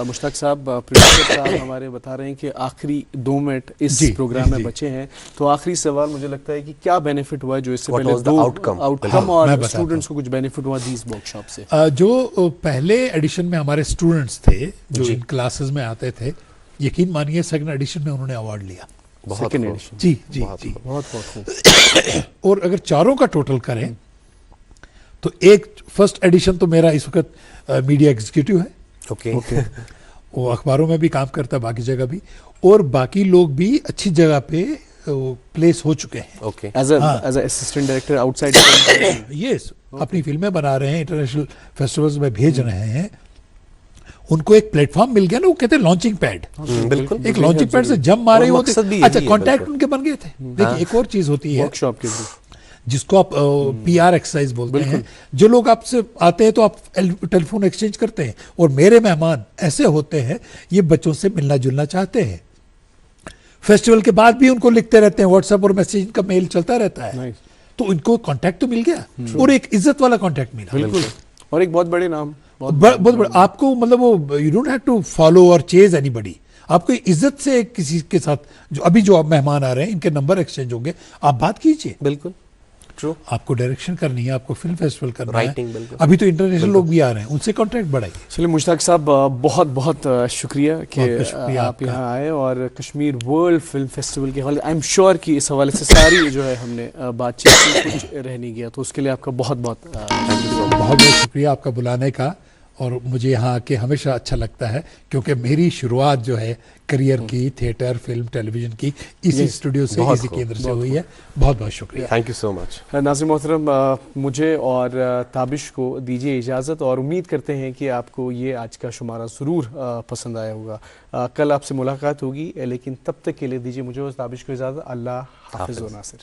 मुश्ताक साहब, प्रोड्यूसर साहब हमारे बता रहे हैं कि आखिरी 2 मिनट इस जी, प्रोग्राम में जी। बचे हैं, तो आखिरी सवाल मुझे लगता है कि क्या बेनिफिट हुआ जो इससे What पहले was the 2 outcome? आउटकम मैं और बताता स्टूडेंट्स को कुछ बेनिफिट हुआ दीज वर्कशॉप से? जो पहले एडिशन में हमारे स्टूडेंट्स थे जो इन क्लासेस में आते थे, यकीन मानिए सेकंड एडिशन में उन्होंने अवार्ड लिया। बहुत सेकंड खूब। एडिशन। जी जी जी। बहुत खूब। और अगर चारों का टोटल करें तो एक फर्स्ट एडिशन तो मेरा इस वक्त मीडिया एग्जीक्यूटिव है, ओके वो अखबारों में भी काम करता है, बाकी जगह भी, और बाकी लोग भी अच्छी जगह पे प्लेस हो चुके हैं। Okay as as assistant director outside yes, अपनी फिल्में बना रहे हैं, इंटरनेशनल फेस्टिवल्स में भेज रहे हैं, उनको एक प्लेटफॉर्म मिल गया ना, वो कहते हैं लॉन्चिंग पैड। बिल्कुल एक लॉन्चिंग पैड से जब मारे और होते, मकसद भी अच्छा यही है, कॉन्टैक्ट बिल्कुल। उनके बन गए थे। देखिए एक और चीज होती है वर्कशॉप के थ्रू। जिसको आप पीआर एक्सरसाइज बोलते हैं। जो लोग आपसे आते हैं तो आप टेलीफोन एक्सचेंज करते हैं, और मेरे मेहमान ऐसे होते हैं, ये बच्चों से मिलना जुलना चाहते हैं, फेस्टिवल के बाद भी उनको लिखते रहते हैं, व्हाट्सएप और मैसेज का मेल चलता रहता है। Nice. तो इनको कांटेक्ट तो मिल गया, और एक इज्जत वाला कांटेक्ट मिला। बिल्कुल, और एक बहुत बड़े नाम, बहुत बड़ा आपको, मतलब वो you don't have to follow और चेज एनीबॉडी, आपको इज्जत से किसी के साथ, जो अभी जो आप मेहमान आ रहे हैं इनके नंबर एक्सचेंज होंगे, आप बात कीजिए। बिल्कुल ट्रू। आपको डायरेक्शन करनी है, आपको फिल्म फेस्टिवल करना Writing, है, बिल्कुल। अभी तो इंटरनेशनल लोग भी आ रहे हैं, उनसे कॉन्ट्रैक्ट बढ़ाइए। चलिए मुश्ताक साहब, बहुत बहुत शुक्रिया कि बहुत शुक्रिया आप आपका। यहाँ आए और कश्मीर वर्ल्ड फिल्म फेस्टिवल के हवाले, आई एम श्योर कि इस हवाले से सारी जो है हमने बातचीत की, कुछ रह नहीं गया, तो उसके लिए आपका बहुत बहुत बहुत बहुत शुक्रिया आपका बुलाने का, और मुझे यहाँ आके हमेशा अच्छा लगता है, क्योंकि मेरी शुरुआत जो है करियर की थिएटर, फिल्म, टेलीविजन की इसी स्टूडियो से, इसी केंद्र से हुई है। बहुत बहुत शुक्रिया। Thank you so much. नाज़रीन मोहतरम, मुझे और ताबिश को दीजिए इजाज़त, और उम्मीद करते हैं कि आपको ये आज का शुमारा ज़रूर पसंद आया होगा। कल आपसे मुलाकात होगी, लेकिन तब तक के लिए दीजिए मुझे और ताबिश को इजाज़त। अल्लाह हाफ़िज़ व नासिर।